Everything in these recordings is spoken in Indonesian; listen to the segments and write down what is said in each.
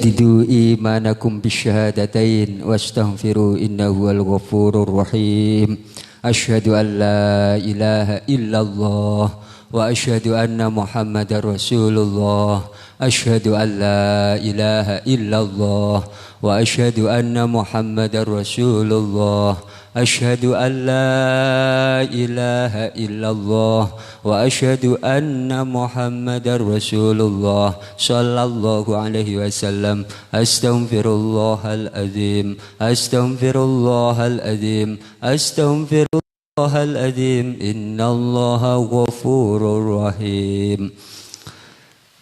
جددوا إيمانكم بالشهادتين واستغفروا إنه هو الغفور الرحيم أشهد أن لا إله إلا الله وأشهد أن محمد رسول الله أشهد أن لا إله إلا الله وأشهد أن محمد رسول الله أشهد أن لا إله إلا الله وأشهد أن محمد رسول الله صلى الله عليه وسلم أستغفر الله العظيم أستغفر الله العظيم أستغفر الله العظيم إن الله غفور رحيم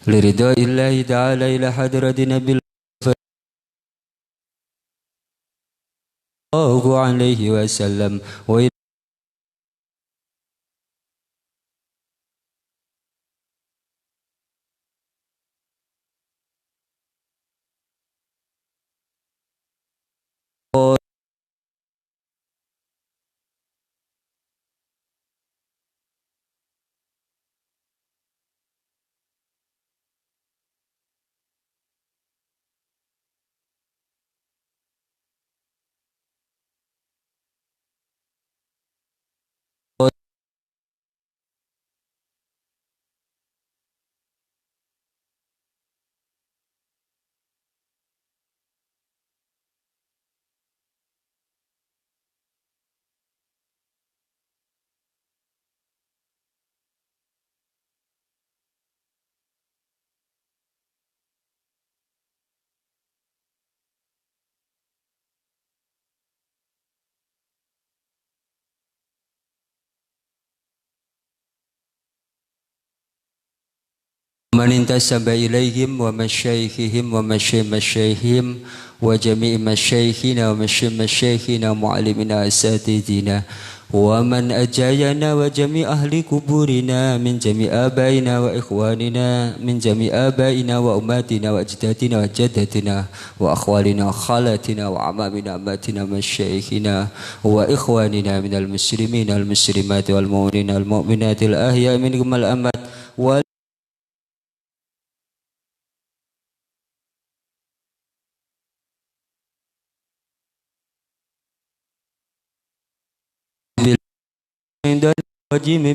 لرضا الله تعالى إلى حضرة نبي الله عليه وسلم من انتسب إليهم ومشايخهم ومشايخهم وجميع مشايخنا ومشايخنا ومعلمنا أساتذتنا ومن أجاينا وجميع أهل قبورنا من جميع آبائنا وإخواننا من جميع آبائنا وأماتنا وأجدادنا وجدتنا وأخوالنا وخالاتنا وعمامنا أماتنا مشايخنا وإخواننا من المسلمين والمسلمات والمؤمنين والمؤمنات الأحياء منهم الأموات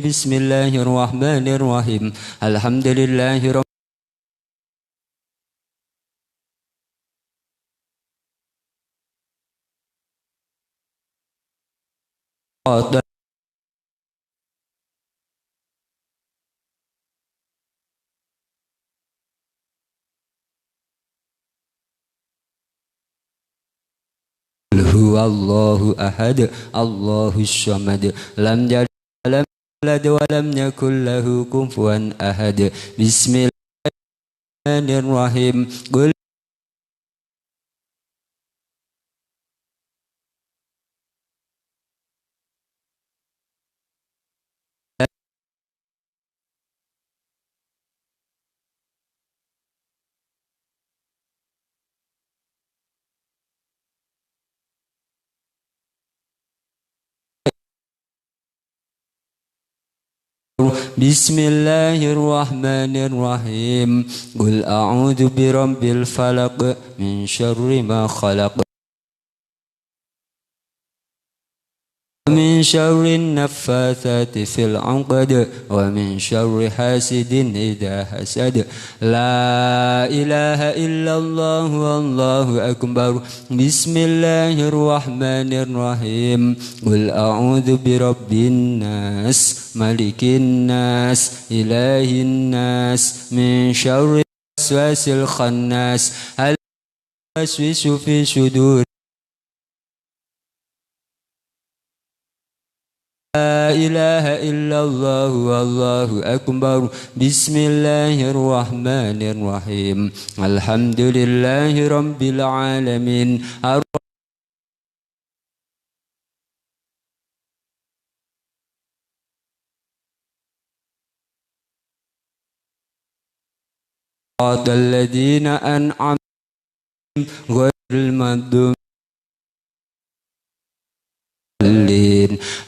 بسم الله الرحمن الرحيم الحمد لله رب هو الله أحد الله الصمد لم يلد ولم يولد ولم يكن له كفوا أحد بسم الله الرحمن الرحيم قل بسم الله الرحمن الرحيم قل أعوذ برب الفلق من شر ما خلق ومن شر النفاثات في العقد ومن شر حاسد إذا حسد لا إله إلا الله والله أكبر بسم الله الرحمن الرحيم قل أعوذ برب الناس ملك الناس إله الناس من شر الوسواس الخناس الوسوس في صدور لا إله إلا الله والله أكبر بسم الله الرحمن الرحيم الحمد لله رب العالمين الذين أنعمت غير المغضوب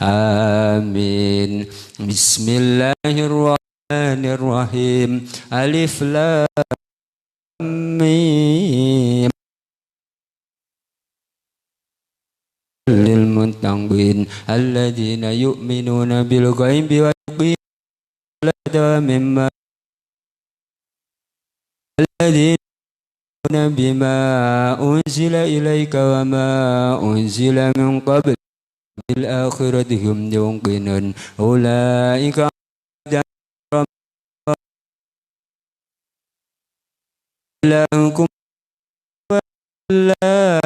آمين بسم الله الرحمن الرحيم ألف لام ميم المتقين الذين يؤمنون بالغيب ويقيمون الصلاة مما الذين يؤمنون بما أنزل إليك وما أنزل من قبل بالآخرة هم يوقنون أولئك لهم لا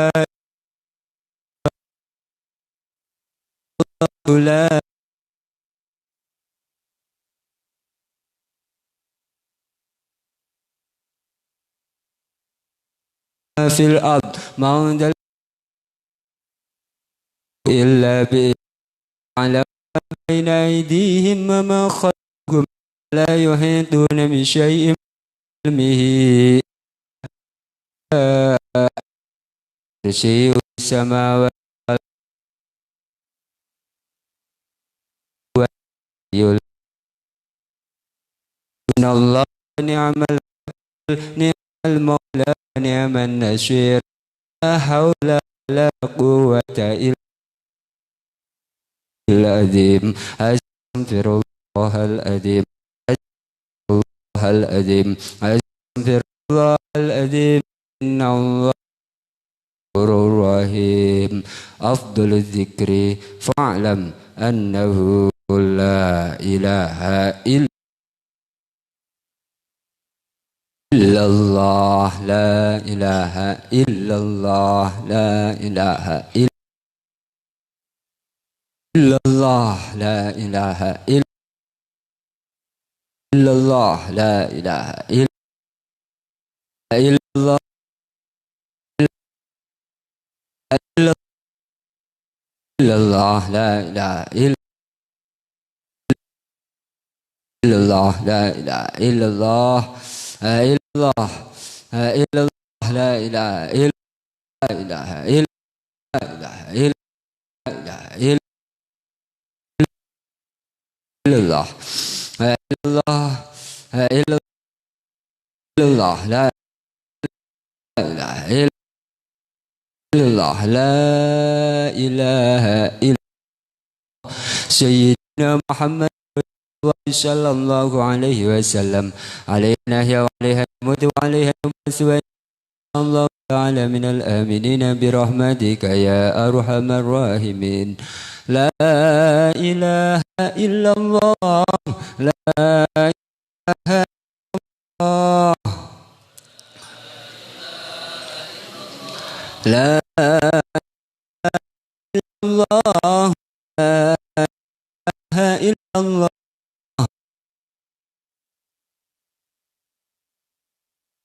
في الأرض ما أنزل إلا على بين أيديهم وما خلقهم لا يحيطون بشيء من علمه كرسي السماوات والأرض إن الله نعم المولى نعم النصير لا حول ولا قوة إلا العظيم أستغفر الله العظيم أستغفر الله العظيم أستغفر الله العظيم إن الله غفور رحيم أفضل الذكر فاعلم أنه لا إله إلا الله لا إله إلا الله لا إله إلا الله لا إله إلا الله لا إله إلا الله إلا الله لا إله إلا الله لا إله إلا الله إلا الله إلا الله لا إله إلا إلا إلا الله إلا الله إلا الله لا إله إلا الله لا إله إلا سيدنا محمد صلى الله عليه وسلم علينا هي وعليها الموت وعليها النبس الله تعالى من الآمنين برحمتك يا أرحم الراحمين لا إله إلا الله لا إله إلا الله لا إله إلا الله لا إله إلا الله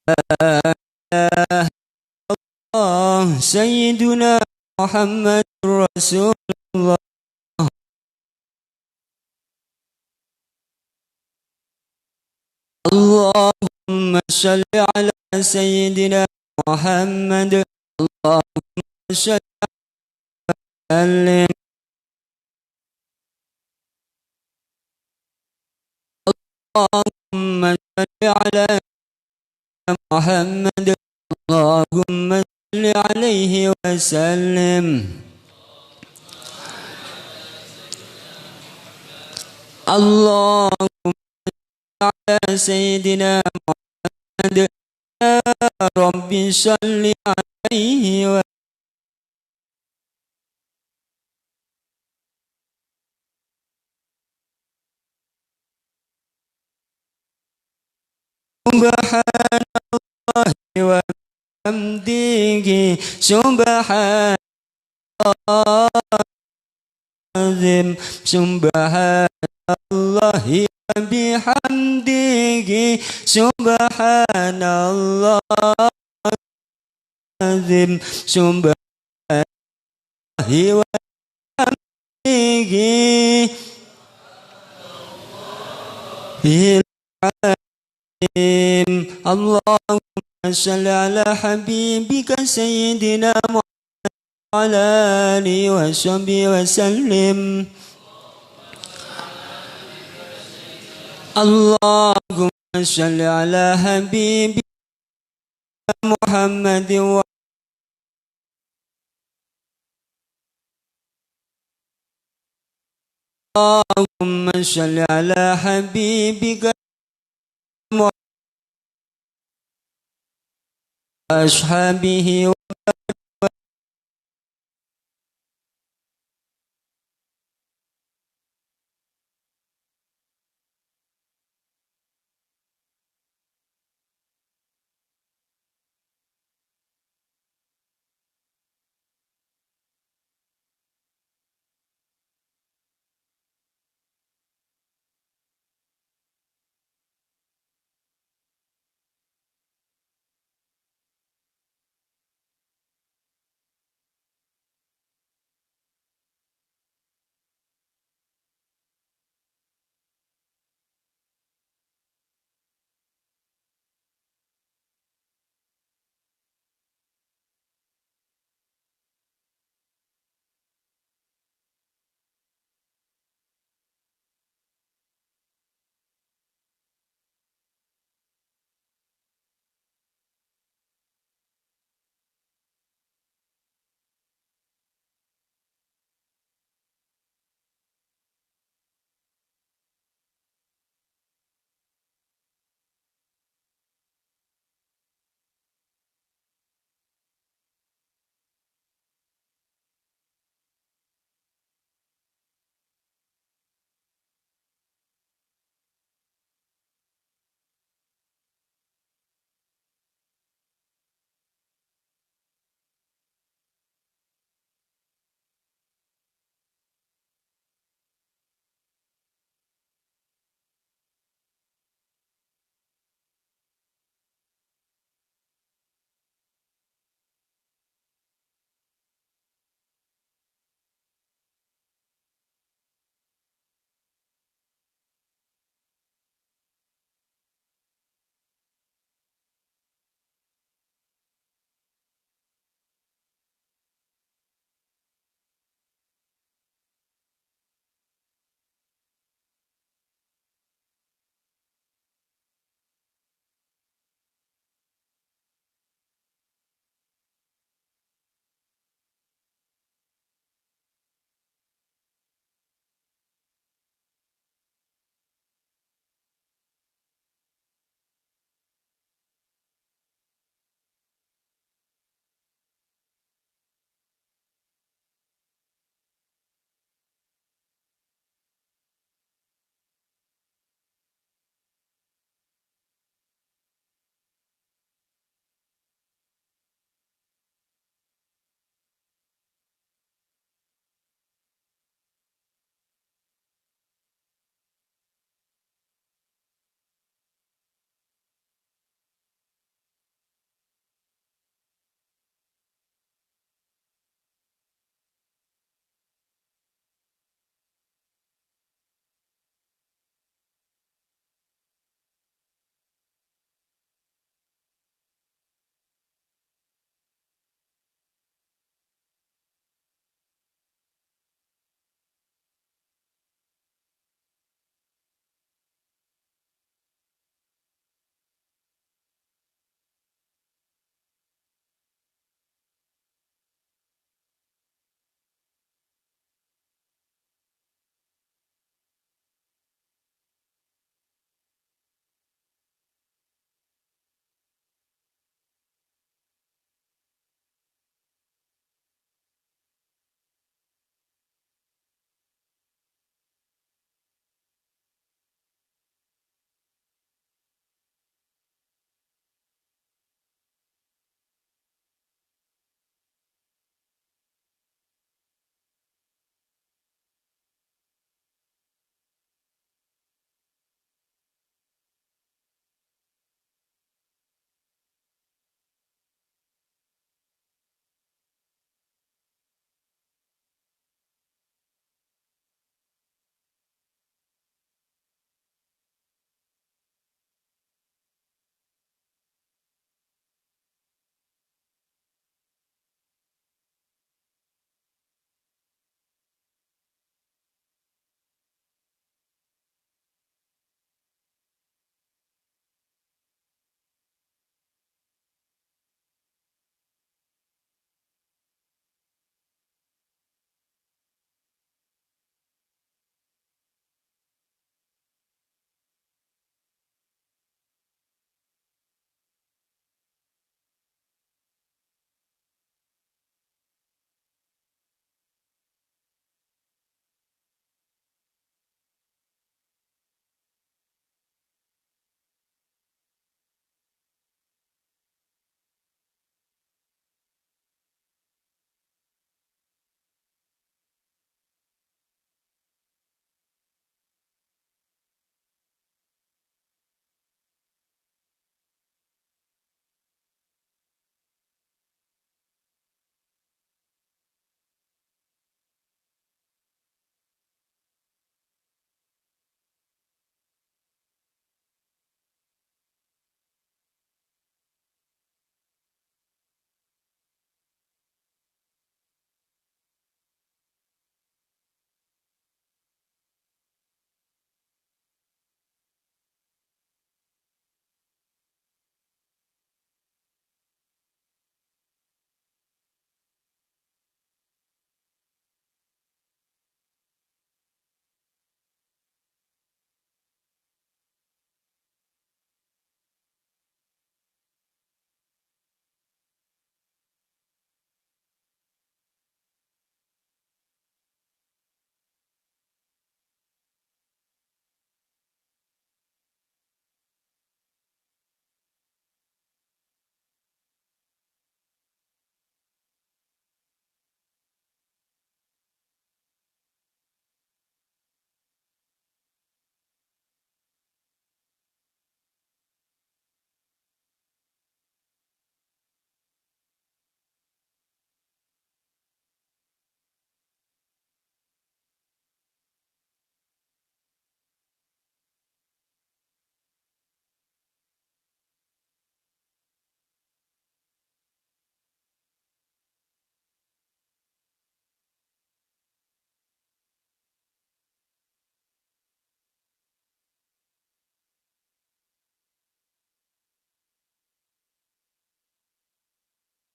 لا إله إلا الله سيدنا محمد رسول الله اللهم صل على سيدنا محمد اللهم صل وسلم اللهم صل على محمد اللهم صل عليه وسلم اللهم صل على سيدنا محمد يا رب صل عليه وسلم سبحان الله وبحمده سبحان الله سبحان الله وبحمده سبحان الله سبحان الله وبحمده اللهم صل على حبيبك سيدنا محمد وعلى آله وصحبه وسلم اللهم صل على حبيبك محمد اللهم صل على حبيبك وأصحابه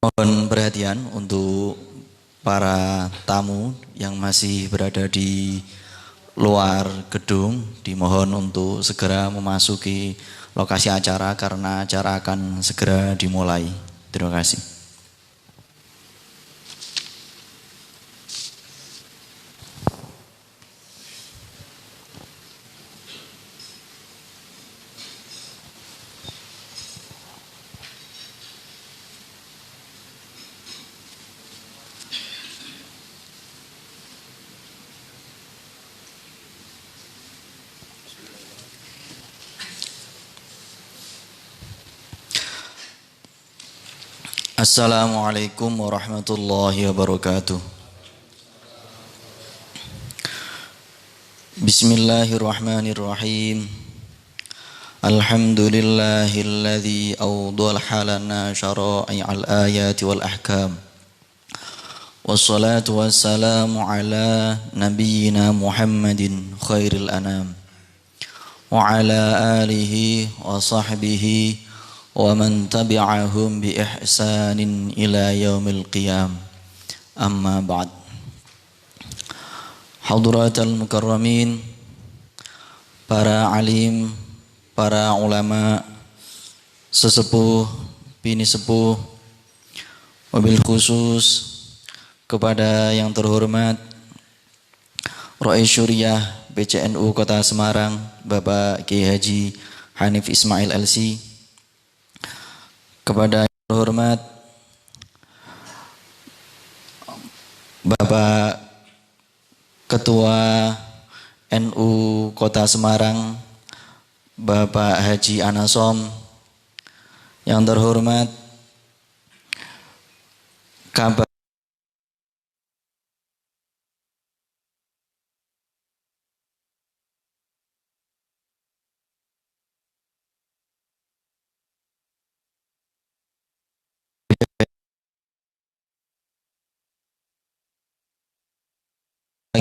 Mohon perhatian untuk para tamu yang masih berada di luar gedung, dimohon untuk segera memasuki lokasi acara karena acara akan segera dimulai. Terima kasih. Assalamualaikum warahmatullahi wabarakatuh. Bismillahirrahmanirrahim. Alhamdulillahilladzi awdalaha lana syara'i'al ayati wal ahkam. Wassalatu wassalamu ala nabiyyina Muhammadin khairil anam. Wa ala alihi wa sahbihi wa man tabi'ahum bi ihsanin ila yaumil qiyam. Amma ba'd. Haduratul mukarramin, para alim, para ulama, sesepuh, bini sepuh, wabil khusus kepada yang terhormat Rais Syuriah PCNU Kota Semarang, Bapak Kiai Haji Hanif Ismail LC, kepada yang terhormat Bapak Ketua NU Kota Semarang, Bapak Haji Anasom, yang terhormat Kabar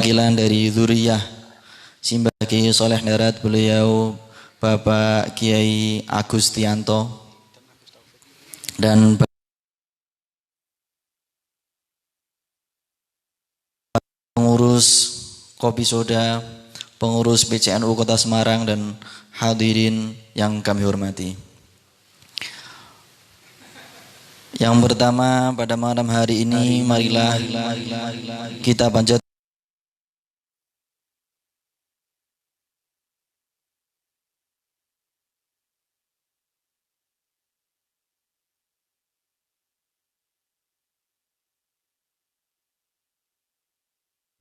wakilan dari Dzurriyyah Simbah Kiai Soleh Darat, beliau Bapak Kiai Agustianto, dan pengurus Kopi Soda, pengurus PCNU Kota Semarang, dan hadirin yang kami hormati. Yang pertama pada malam hari ini, marilah kita panjatkan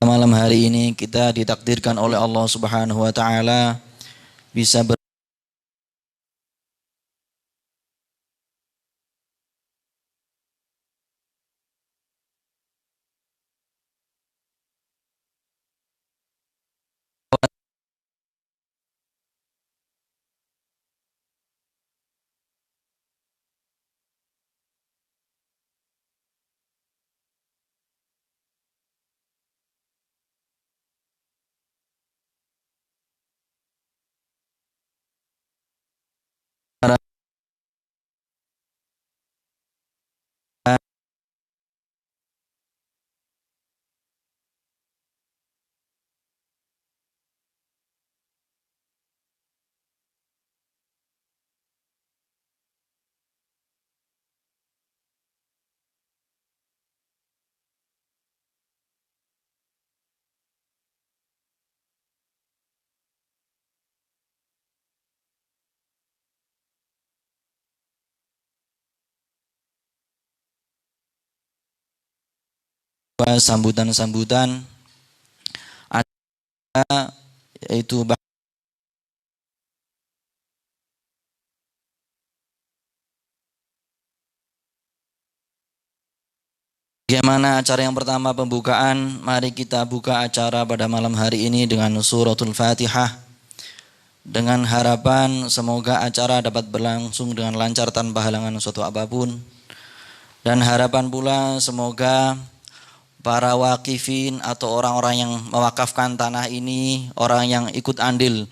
malam hari ini kita ditakdirkan oleh Allah Subhanahu wa taala bisa sambutan-sambutan, ada yaitu bagaimana acara yang pertama pembukaan. Mari kita buka acara pada malam hari ini dengan suratul Fatihah, dengan harapan semoga acara dapat berlangsung dengan lancar tanpa halangan suatu apapun, dan harapan pula semoga para wakifin atau orang-orang yang mewakafkan tanah ini, orang yang ikut andil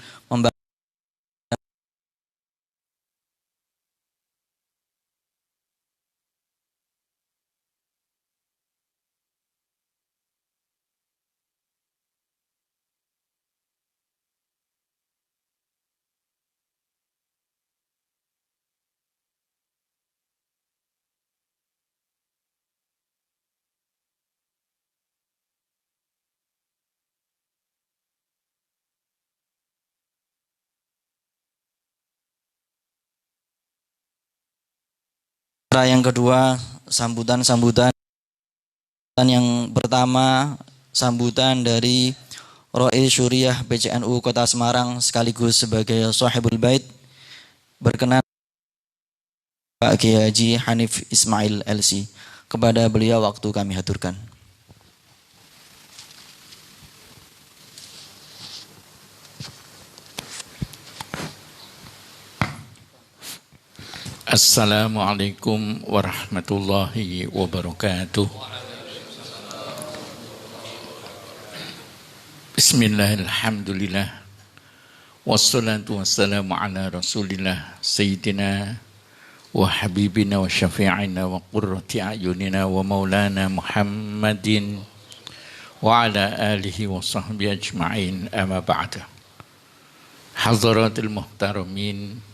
Acara yang kedua, sambutan-sambutan. Yang pertama, sambutan dari Rois Syuriah PCNU Kota Semarang sekaligus sebagai Shahibul Bait. Berkenan Pak Kiai Haji Hanif Ismail LC. Kepada beliau waktu kami haturkan. Assalamualaikum warahmatullahi wabarakatuh. Bismillahirrahmanirrahim. Wassalatu wassalamu ala rasulillah Sayyidina wa habibina wa syafi'ina wa qurrati a'yunina wa maulana Muhammadin wa ala alihi wa sahbihi ajma'in, amma ba'da. Hadratil muhtaramin,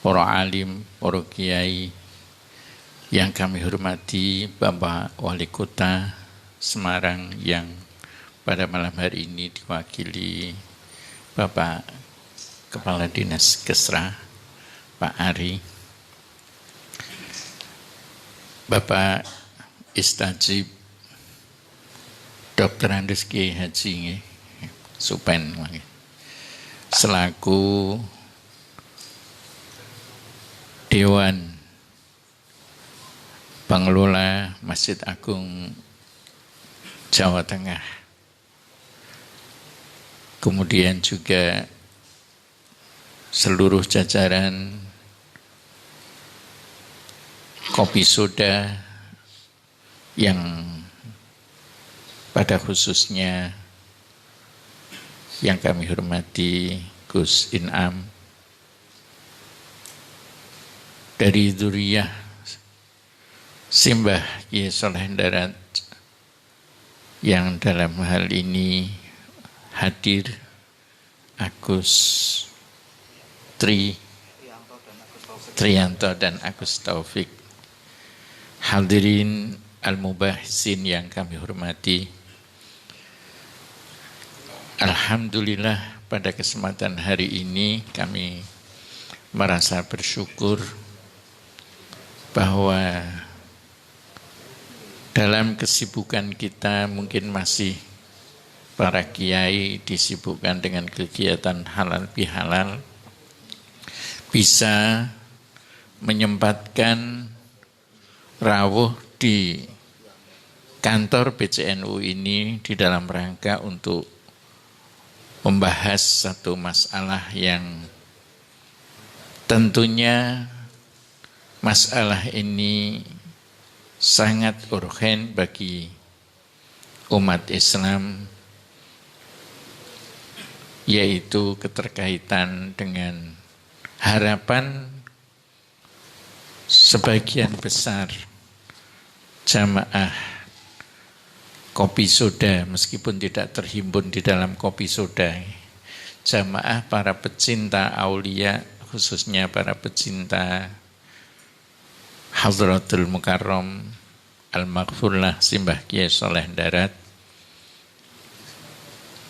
para alim, para kiai yang kami hormati, Bapak Wali Kota Semarang yang pada malam hari ini diwakili Bapak Kepala Dinas Kesra, Pak Ari, Bapak Istajib, Dr. Andes Kiai Haji Supen, selaku Dewan Pengelola Masjid Agung Jawa Tengah, kemudian juga seluruh jajaran Kopi Soda yang pada khususnya yang kami hormati Gus Inam dari Dzurriyyah Simbah Kiai Saleh Darat yang dalam hal ini hadir, Agus Triyanto dan Agus Taufik, hadirin al-mubahisin yang kami hormati. Alhamdulillah pada kesempatan hari ini kami merasa bersyukur bahwa dalam kesibukan kita mungkin masih para kiai disibukkan dengan kegiatan halal bihalal, bisa menyempatkan rawuh di kantor PCNU ini di dalam rangka untuk membahas satu masalah yang tentunya masalah ini sangat urgen bagi umat Islam, yaitu keterkaitan dengan harapan sebagian besar jamaah Kopi Soda, meskipun tidak terhimpun di dalam Kopi Soda, jamaah para pecinta aulia, khususnya para pecinta Hadratul Mukarram Al-Maghfurlah Simbah Kiai Saleh Darat,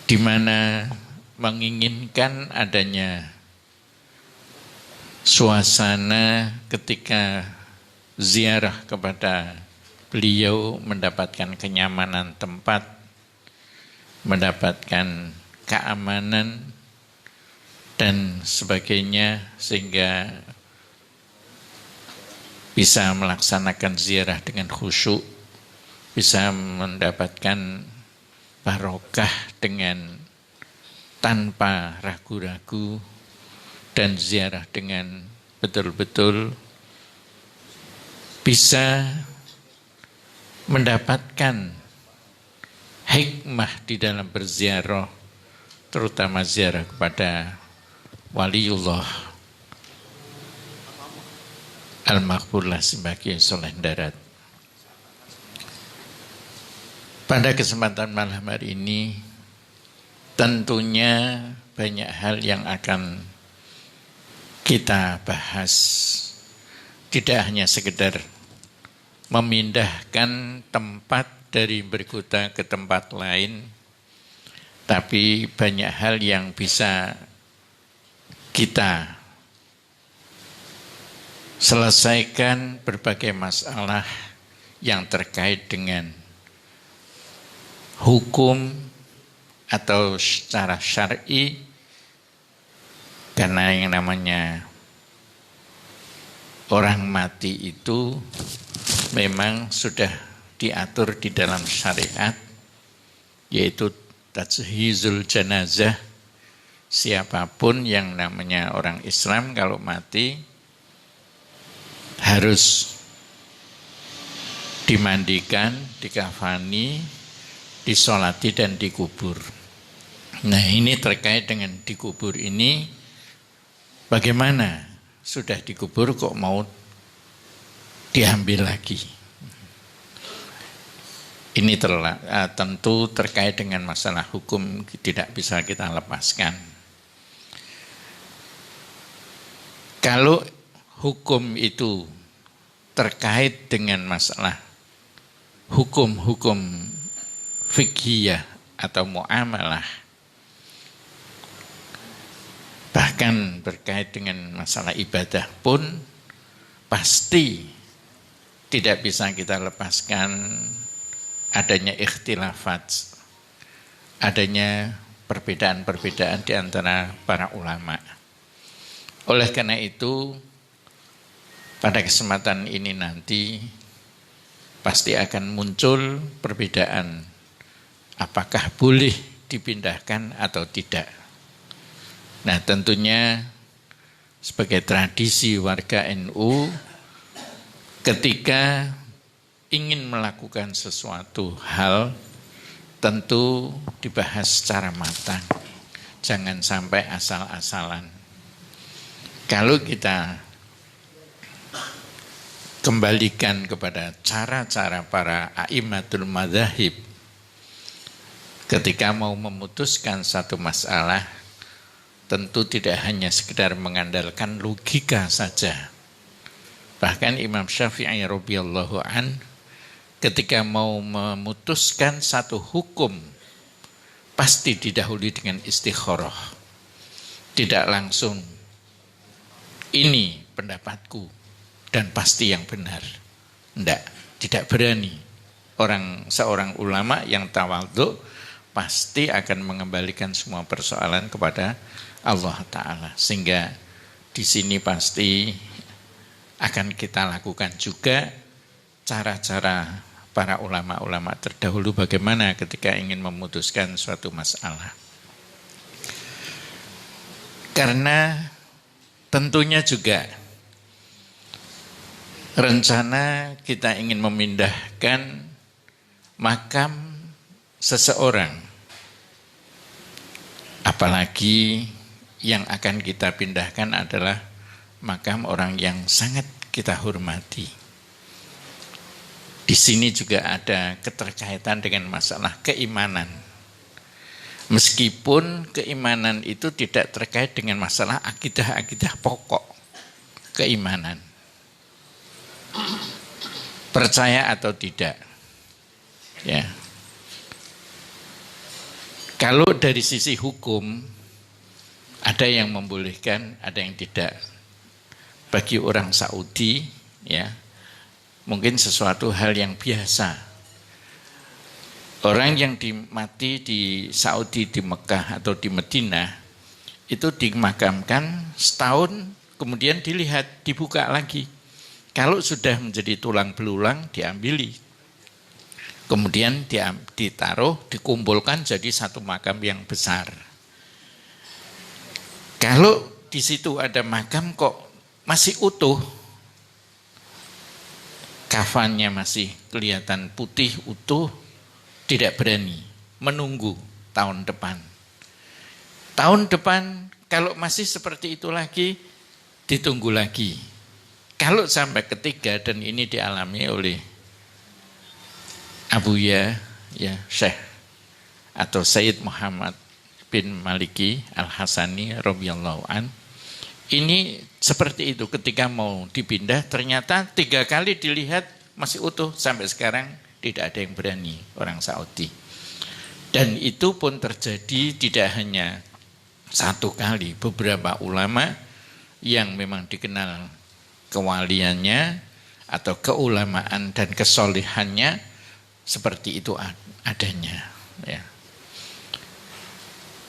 di mana menginginkan adanya suasana ketika ziarah kepada beliau mendapatkan kenyamanan tempat, mendapatkan keamanan dan sebagainya, sehingga bisa melaksanakan ziarah dengan khusyuk, bisa mendapatkan barokah dengan tanpa ragu-ragu, dan ziarah dengan betul-betul bisa mendapatkan hikmah di dalam berziarah, terutama ziarah kepada waliullah Al-Maghfurlah Simbah Kiai Saleh Darat. Pada kesempatan malam hari ini tentunya banyak hal yang akan kita bahas. Tidak hanya sekedar memindahkan tempat dari berkota ke tempat lain, tapi banyak hal yang bisa kita selesaikan berbagai masalah yang terkait dengan hukum atau secara syar'i, karena yang namanya orang mati itu memang sudah diatur di dalam syariat, yaitu tajhizul janazah. Siapapun yang namanya orang Islam kalau mati harus dimandikan, dikafani, disolati dan dikubur. Nah, ini terkait dengan dikubur ini, bagaimana sudah dikubur kok mau diambil lagi? Ini tentu terkait dengan masalah hukum, tidak bisa kita lepaskan. Kalau hukum itu terkait dengan masalah hukum-hukum fiqhiyah atau muamalah, bahkan berkait dengan masalah ibadah pun pasti tidak bisa kita lepaskan adanya ikhtilafat, adanya perbedaan-perbedaan di antara para ulama. Oleh karena itu, pada kesempatan ini nanti pasti akan muncul perbedaan apakah boleh dipindahkan atau tidak. Nah, tentunya sebagai tradisi warga NU, ketika ingin melakukan sesuatu hal tentu dibahas secara matang. Jangan sampai asal-asalan. Kalau kita kembalikan kepada cara-cara para a'immatul madzhab ketika mau memutuskan satu masalah, tentu tidak hanya sekedar mengandalkan logika saja. Bahkan Imam Syafi'i radhiyallahu an ketika mau memutuskan satu hukum pasti didahului dengan istikharah. Tidak langsung ini pendapatku dan pasti yang benar. Tidak berani. Seorang ulama yang tawadhu pasti akan mengembalikan semua persoalan kepada Allah Ta'ala. Sehingga di sini pasti akan kita lakukan juga cara-cara para ulama-ulama terdahulu bagaimana ketika ingin memutuskan suatu masalah. Karena tentunya juga rencana kita ingin memindahkan makam seseorang, apalagi yang akan kita pindahkan adalah makam orang yang sangat kita hormati. Di sini juga ada keterkaitan dengan masalah keimanan. Meskipun keimanan itu tidak terkait dengan masalah akidah-akidah pokok keimanan. Percaya atau tidak. Ya. Kalau dari sisi hukum ada yang membolehkan, ada yang tidak. Bagi orang Saudi, ya, mungkin sesuatu hal yang biasa. Orang yang mati di Saudi, di Mekah atau di Madinah, itu dimakamkan setahun, kemudian dilihat, dibuka lagi. Kalau sudah menjadi tulang belulang, diambili. Kemudian ditaruh, dikumpulkan jadi satu makam yang besar. Kalau di situ ada makam kok masih utuh, kafannya masih kelihatan putih, utuh, tidak berani, menunggu tahun depan. Tahun depan kalau masih seperti itu lagi, ditunggu lagi. Kalau sampai ketiga, dan ini dialami oleh Abuya, ya, Syekh atau Sayyid Muhammad bin Maliki Al-Hasani radhiyallahu an, ini seperti itu, ketika mau dipindah ternyata 3 kali dilihat masih utuh, sampai sekarang tidak ada yang berani orang Saudi. Dan itu pun terjadi tidak hanya 1 kali, beberapa ulama yang memang dikenal kewaliannya atau keulamaan dan kesolehannya seperti itu adanya. Ya.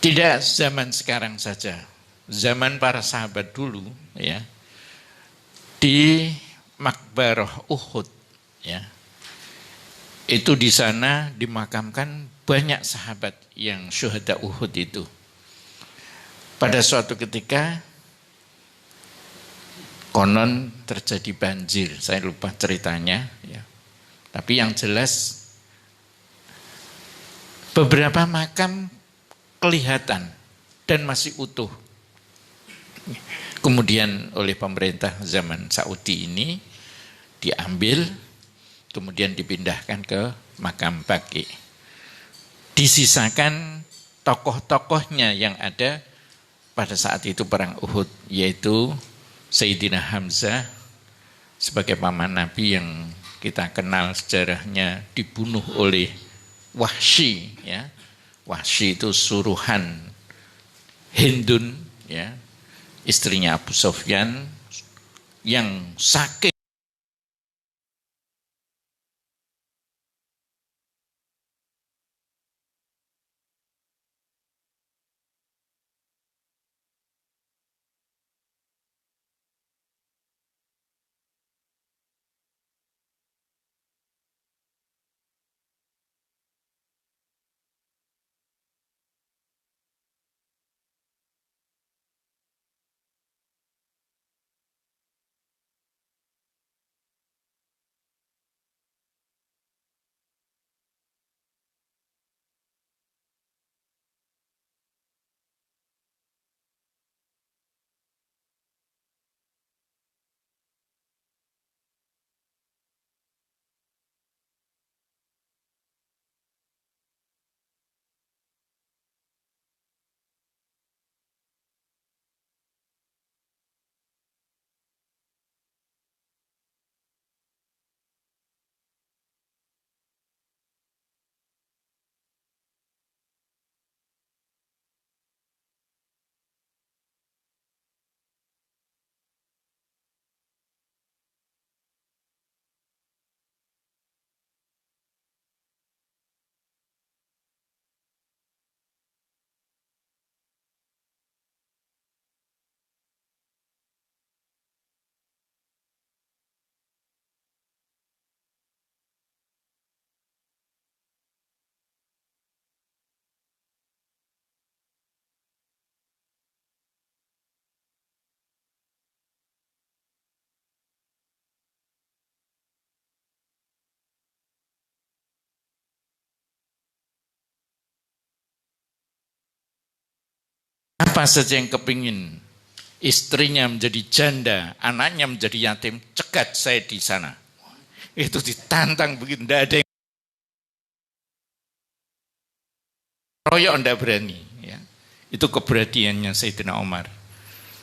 Tidak zaman sekarang saja, zaman para sahabat dulu, ya, di Makbarah Uhud, ya, itu di sana dimakamkan banyak sahabat yang syuhada Uhud itu. Pada suatu ketika konon terjadi banjir, saya lupa ceritanya, ya. Tapi yang jelas beberapa makam kelihatan dan masih utuh. Kemudian oleh pemerintah zaman Saudi ini diambil, kemudian dipindahkan ke makam Baqi. Disisakan tokoh-tokohnya yang ada pada saat itu perang Uhud, yaitu Sayyidina Hamzah sebagai paman Nabi yang kita kenal sejarahnya dibunuh oleh Wahsy, ya. Wahsy itu suruhan Hindun, ya, istrinya Abu Sufyan yang sakit. Apa saja yang kepingin istrinya menjadi janda, anaknya menjadi yatim, cegat saya di sana. Itu ditantang begitu, tidak ada yang royok, tidak berani. Ya. Itu keberaniannya Sayyidina Umar.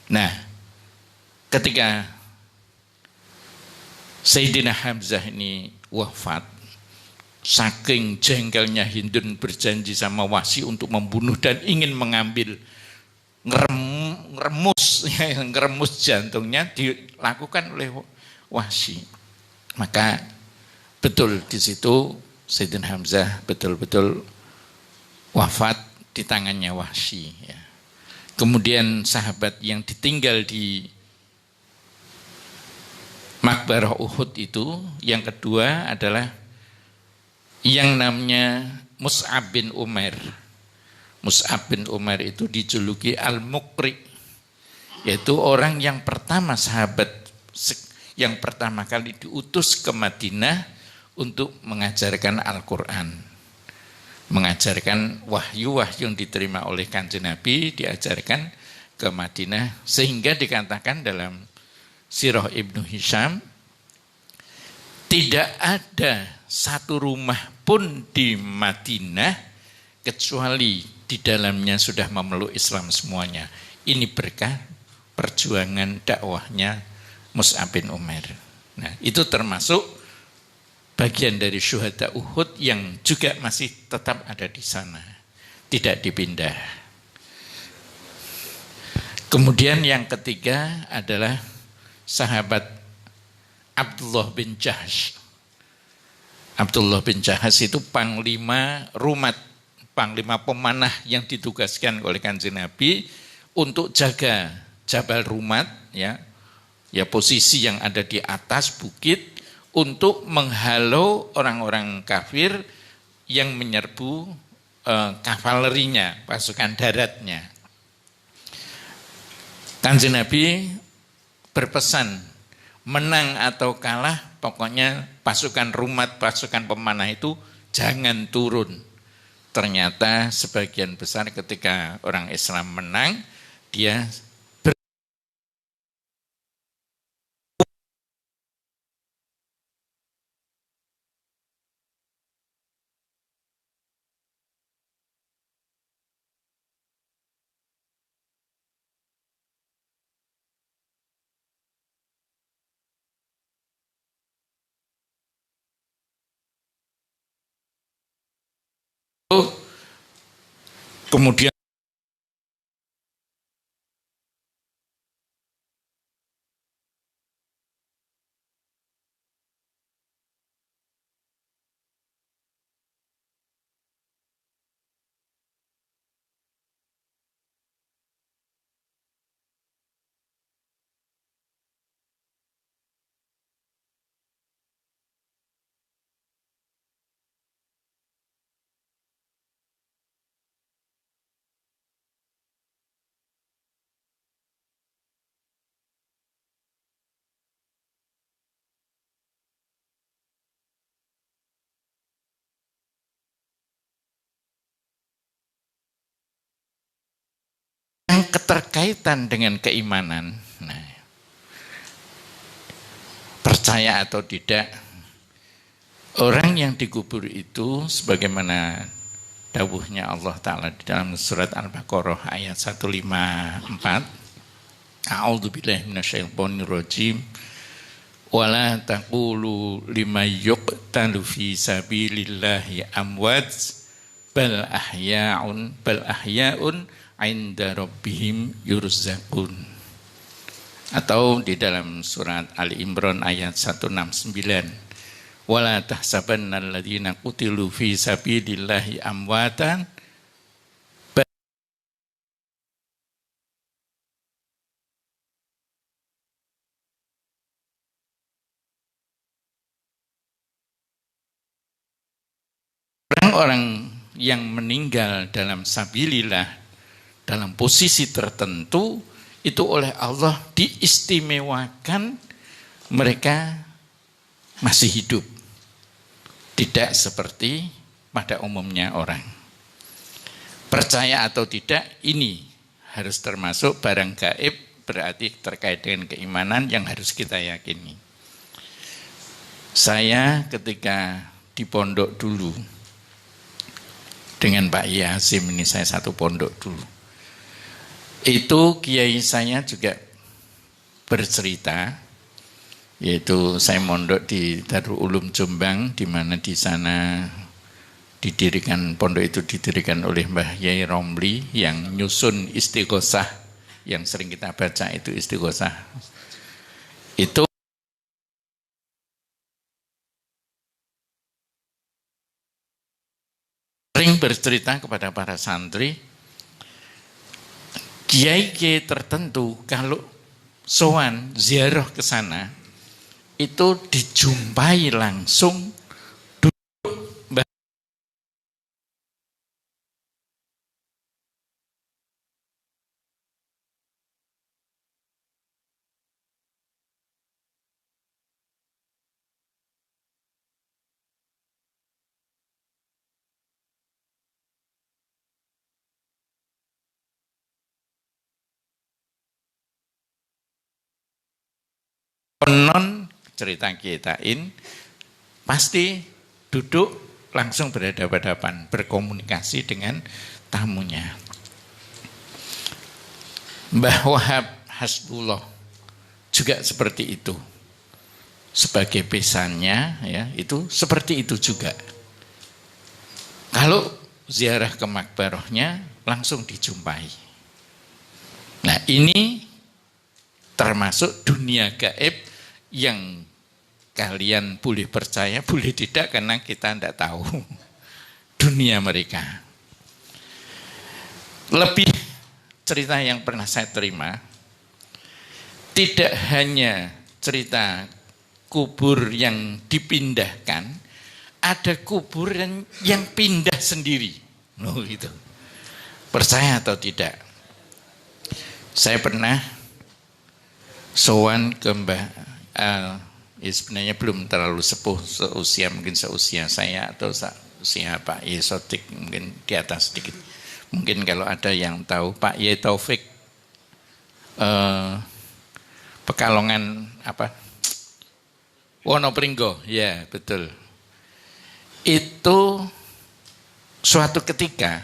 Nah, ketika Sayyidina Hamzah ini wafat, saking jengkelnya Hindun berjanji sama Wahsy untuk membunuh dan ingin mengambil ngeremus jantungnya, dilakukan oleh Wahsy. Maka betul di situ Sayyidina Hamzah betul-betul wafat di tangannya Wahsy. Ya. Kemudian sahabat yang ditinggal di Makbarah Uhud itu, yang kedua adalah yang namanya Mus'ab bin Umair. Mus'ab bin Umair itu dijuluki Al-Muqri, yaitu orang yang pertama, sahabat yang pertama kali diutus ke Madinah untuk mengajarkan Al-Quran, mengajarkan wahyu-wahyu yang diterima oleh Kanjeng Nabi, diajarkan ke Madinah, sehingga dikatakan dalam Sirah Ibnu Hisham, tidak ada satu rumah pun di Madinah kecuali di dalamnya sudah memeluk Islam semuanya. Ini berkah perjuangan dakwahnya Mus'ab bin Umair. Nah, itu termasuk bagian dari syuhada Uhud yang juga masih tetap ada di sana, tidak dipindah. Kemudian yang ketiga adalah sahabat Abdullah bin Jahsh. Abdullah bin Jahsh itu panglima Rumat, panglima pemanah yang ditugaskan oleh Kanjeng Nabi untuk jaga Jabal Rumat, ya posisi yang ada di atas bukit untuk menghalau orang-orang kafir yang menyerbu kavalerinya, pasukan daratnya. Kanjeng Nabi berpesan, menang atau kalah, pokoknya pasukan Rumat, pasukan pemanah itu jangan turun. Ternyata sebagian besar ketika orang Islam menang, dia kemudian yang keterkaitan dengan keimanan, nah, percaya atau tidak, orang yang dikubur itu sebagaimana dawuhnya Allah Ta'ala di dalam surat Al-Baqarah ayat 154, A'udzubillahi minasyaitonirrajim, wala taqulu liman yuqtalu fi sabilillahi amwat bal ahya'un 'inda rabbihim yurzaqun. Atau di dalam surat Ali Imran ayat 169, wala tahsabannal ladzina qutilu fi sabilillahi amwatan orang-orang yang meninggal dalam sabilillah dalam posisi tertentu itu oleh Allah diistimewakan mereka masih hidup. Tidak seperti pada umumnya orang. Percaya atau tidak, ini harus termasuk barang gaib, berarti terkait dengan keimanan yang harus kita yakini. Saya ketika di pondok dulu, dengan Pak Yasim ini saya satu pondok dulu. Itu kiai saya juga bercerita, yaitu saya mondok di Darul Ulum Jombang, di mana di sana didirikan, pondok itu didirikan oleh Mbah Yai Romli yang nyusun istighosah yang sering kita baca itu istighosah. Itu sering bercerita kepada para santri, kiai-kiai tertentu kalau sowan ziarah ke sana itu dijumpai langsung duduk konon cerita kitain pasti duduk langsung berhadapan-hadapan, berkomunikasi dengan tamunya. Mbah Wahab Hasbullah juga seperti itu. Sebagai pesannya ya, itu seperti itu juga. Kalau ziarah ke makbarahnya langsung dijumpai. Nah, ini termasuk dunia gaib yang kalian boleh percaya, boleh tidak, karena kita tidak tahu dunia mereka. Lebih cerita yang pernah saya terima, tidak hanya cerita kubur yang dipindahkan, ada kubur yang pindah sendiri. Oh, gitu. Percaya atau tidak? Saya pernah sowan ke Mbah ya sebenarnya belum terlalu sepuh, seusia mungkin seusia saya atau seusia Pak Ye Sotik, mungkin di atas sedikit. Mungkin kalau ada yang tahu Pak Ye Taufik, Pekalongan apa? Wonopringgo, ya betul. Itu suatu ketika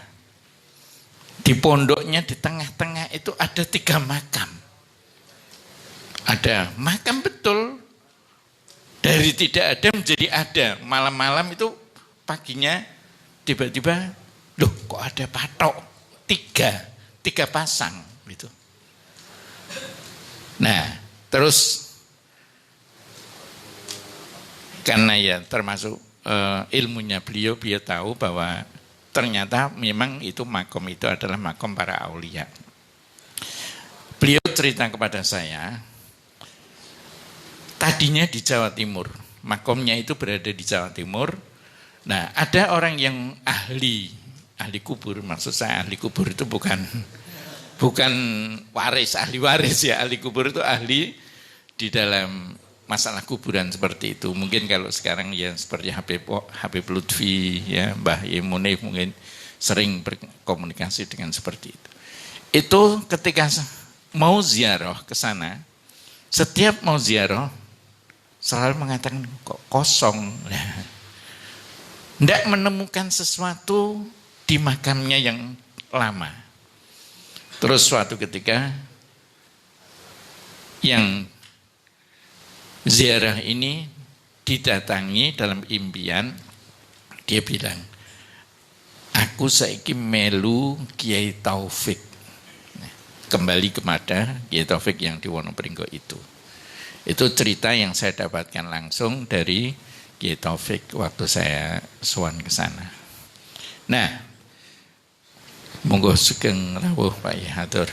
di pondoknya di tengah-tengah itu ada 3 makam. Ada makam betul, dari tidak ada menjadi ada. Malam-malam itu paginya tiba-tiba, loh kok ada patok 3 pasang gitu. Nah terus karena ya termasuk ilmunya beliau tahu bahwa ternyata memang itu makom itu adalah makom para aulia. Beliau cerita kepada saya, tadinya di Jawa Timur, makomnya itu berada di Jawa Timur. Nah, ada orang yang ahli kubur, maksud saya ahli kubur itu bukan ahli waris ya, ahli kubur itu ahli di dalam masalah kuburan seperti itu. Mungkin kalau sekarang ya seperti Habib Lutfi ya, Mbah Yemunif mungkin sering berkomunikasi dengan seperti itu. Itu ketika mau ziarah ke sana, setiap mau ziarah selalu mengatakan kok kosong. Tidak menemukan sesuatu di makamnya yang lama. Terus suatu ketika yang ziarah ini didatangi dalam impian, dia bilang, aku saiki melu Kiai Taufik. Kembali kepada Kiai Taufik yang di Wonopringgo itu. Itu cerita yang saya dapatkan langsung dari Kiai Taufik waktu saya sowan ke sana. Nah, monggo sugeng rawuh Pak Hatur.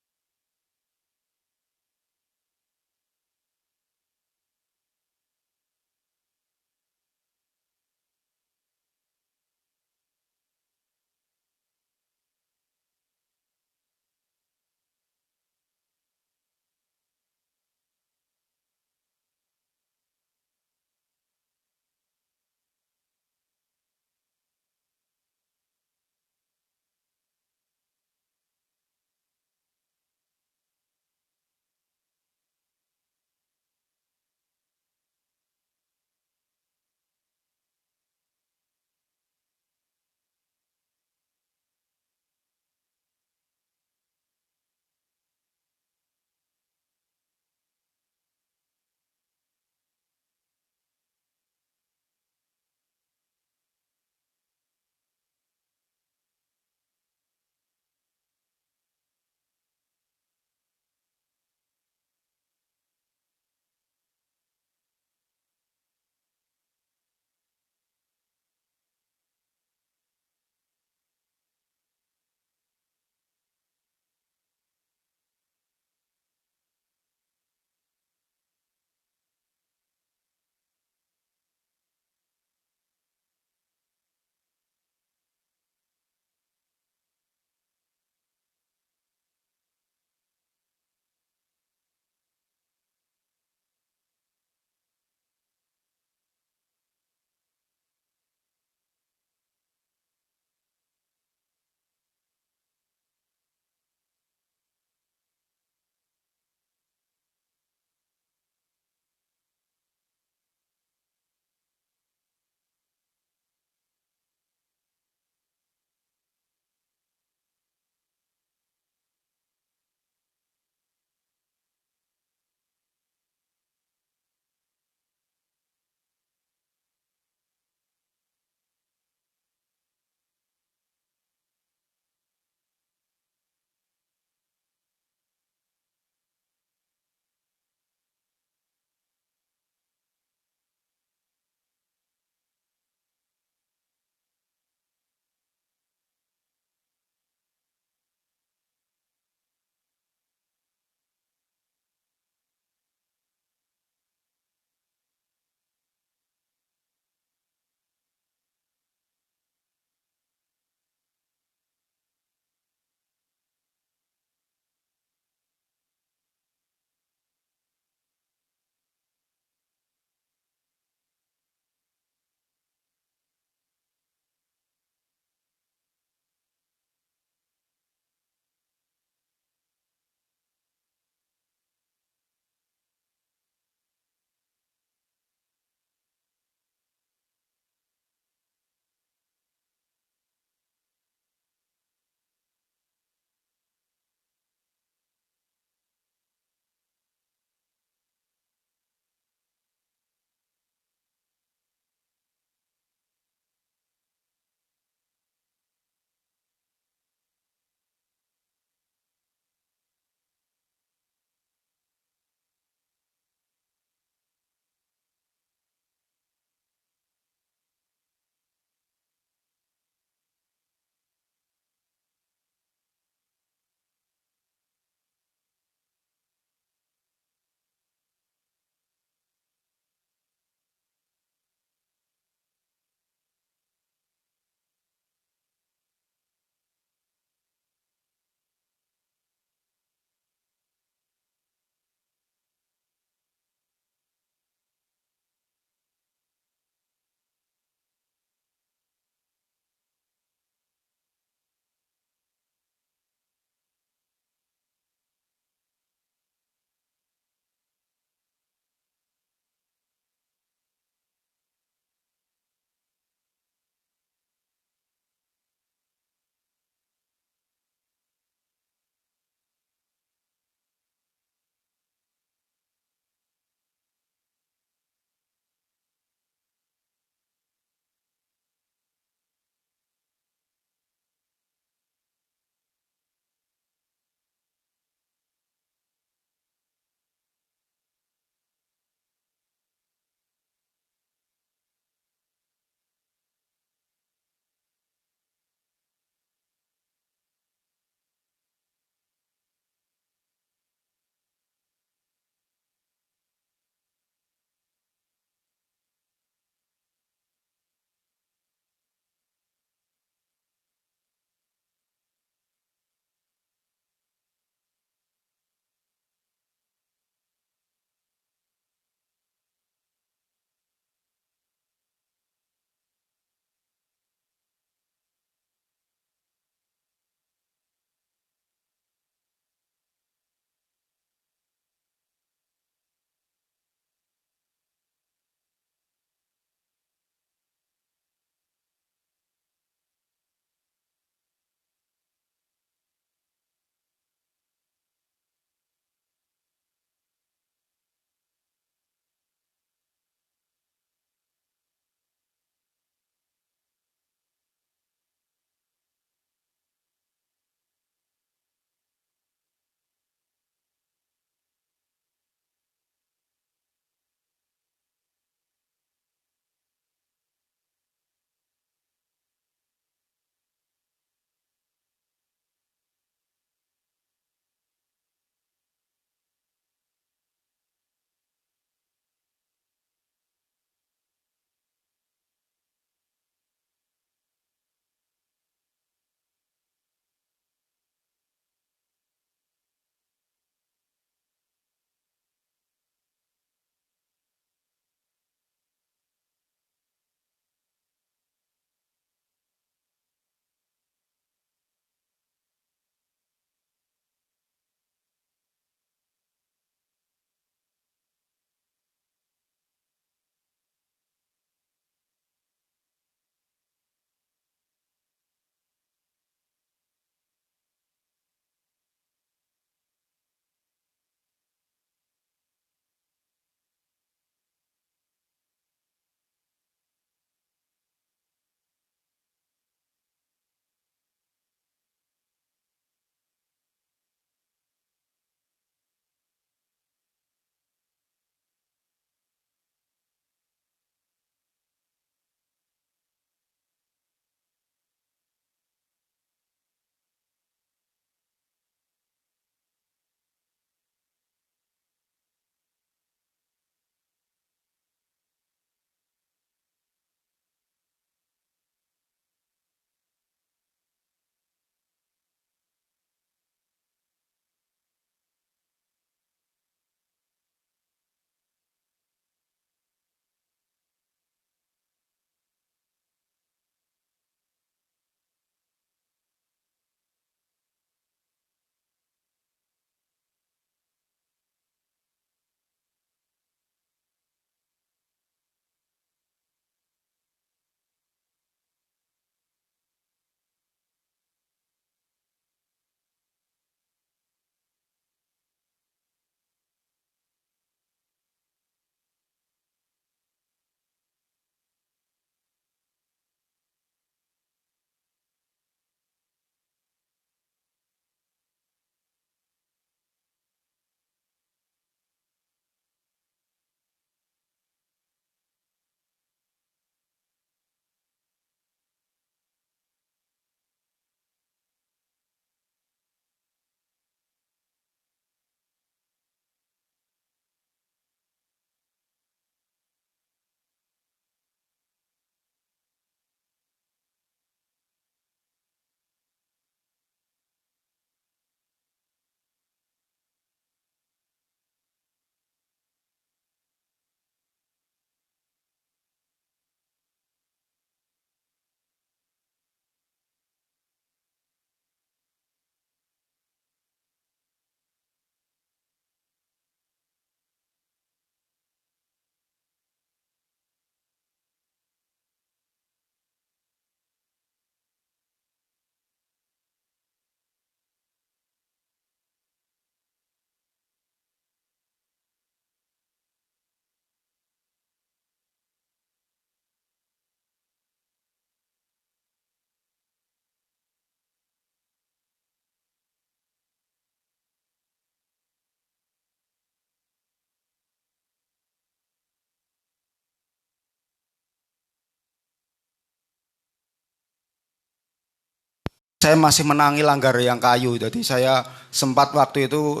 saya masih menangi langgar yang kayu. Jadi saya sempat waktu itu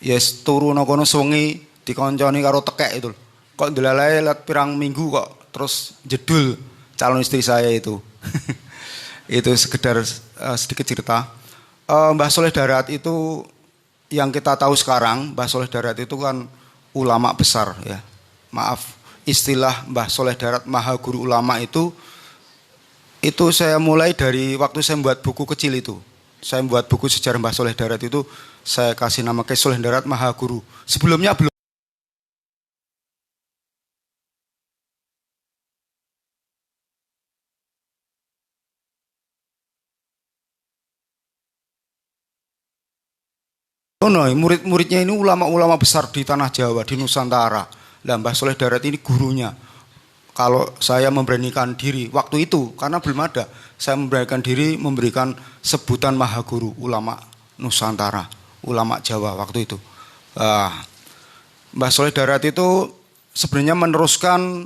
yes turu nang kono sungi dikonconi karo tekek itu. Kok ndelalae let pirang minggu kok terus jedul calon istri saya itu. Itu sekedar sedikit cerita. Mbah Soleh Darat itu yang kita tahu sekarang, Mbah Soleh Darat itu kan ulama besar ya. Maaf, istilah Mbah Soleh Darat Maha Guru Ulama itu saya mulai dari waktu saya membuat buku kecil itu. Saya membuat buku sejarah Mbah Soleh Darat itu saya kasih nama Kiai Soleh Darat Maha Guru. Sebelumnya belum. Oh no, murid-muridnya ini ulama-ulama besar di tanah Jawa, di Nusantara. Lah Mbah Soleh Darat ini gurunya. Kalau saya memberanikan diri waktu itu, karena belum ada, saya memberanikan diri memberikan sebutan Maha Guru ulama Nusantara, ulama Jawa waktu itu. Mbah Soleh Darat itu sebenarnya meneruskan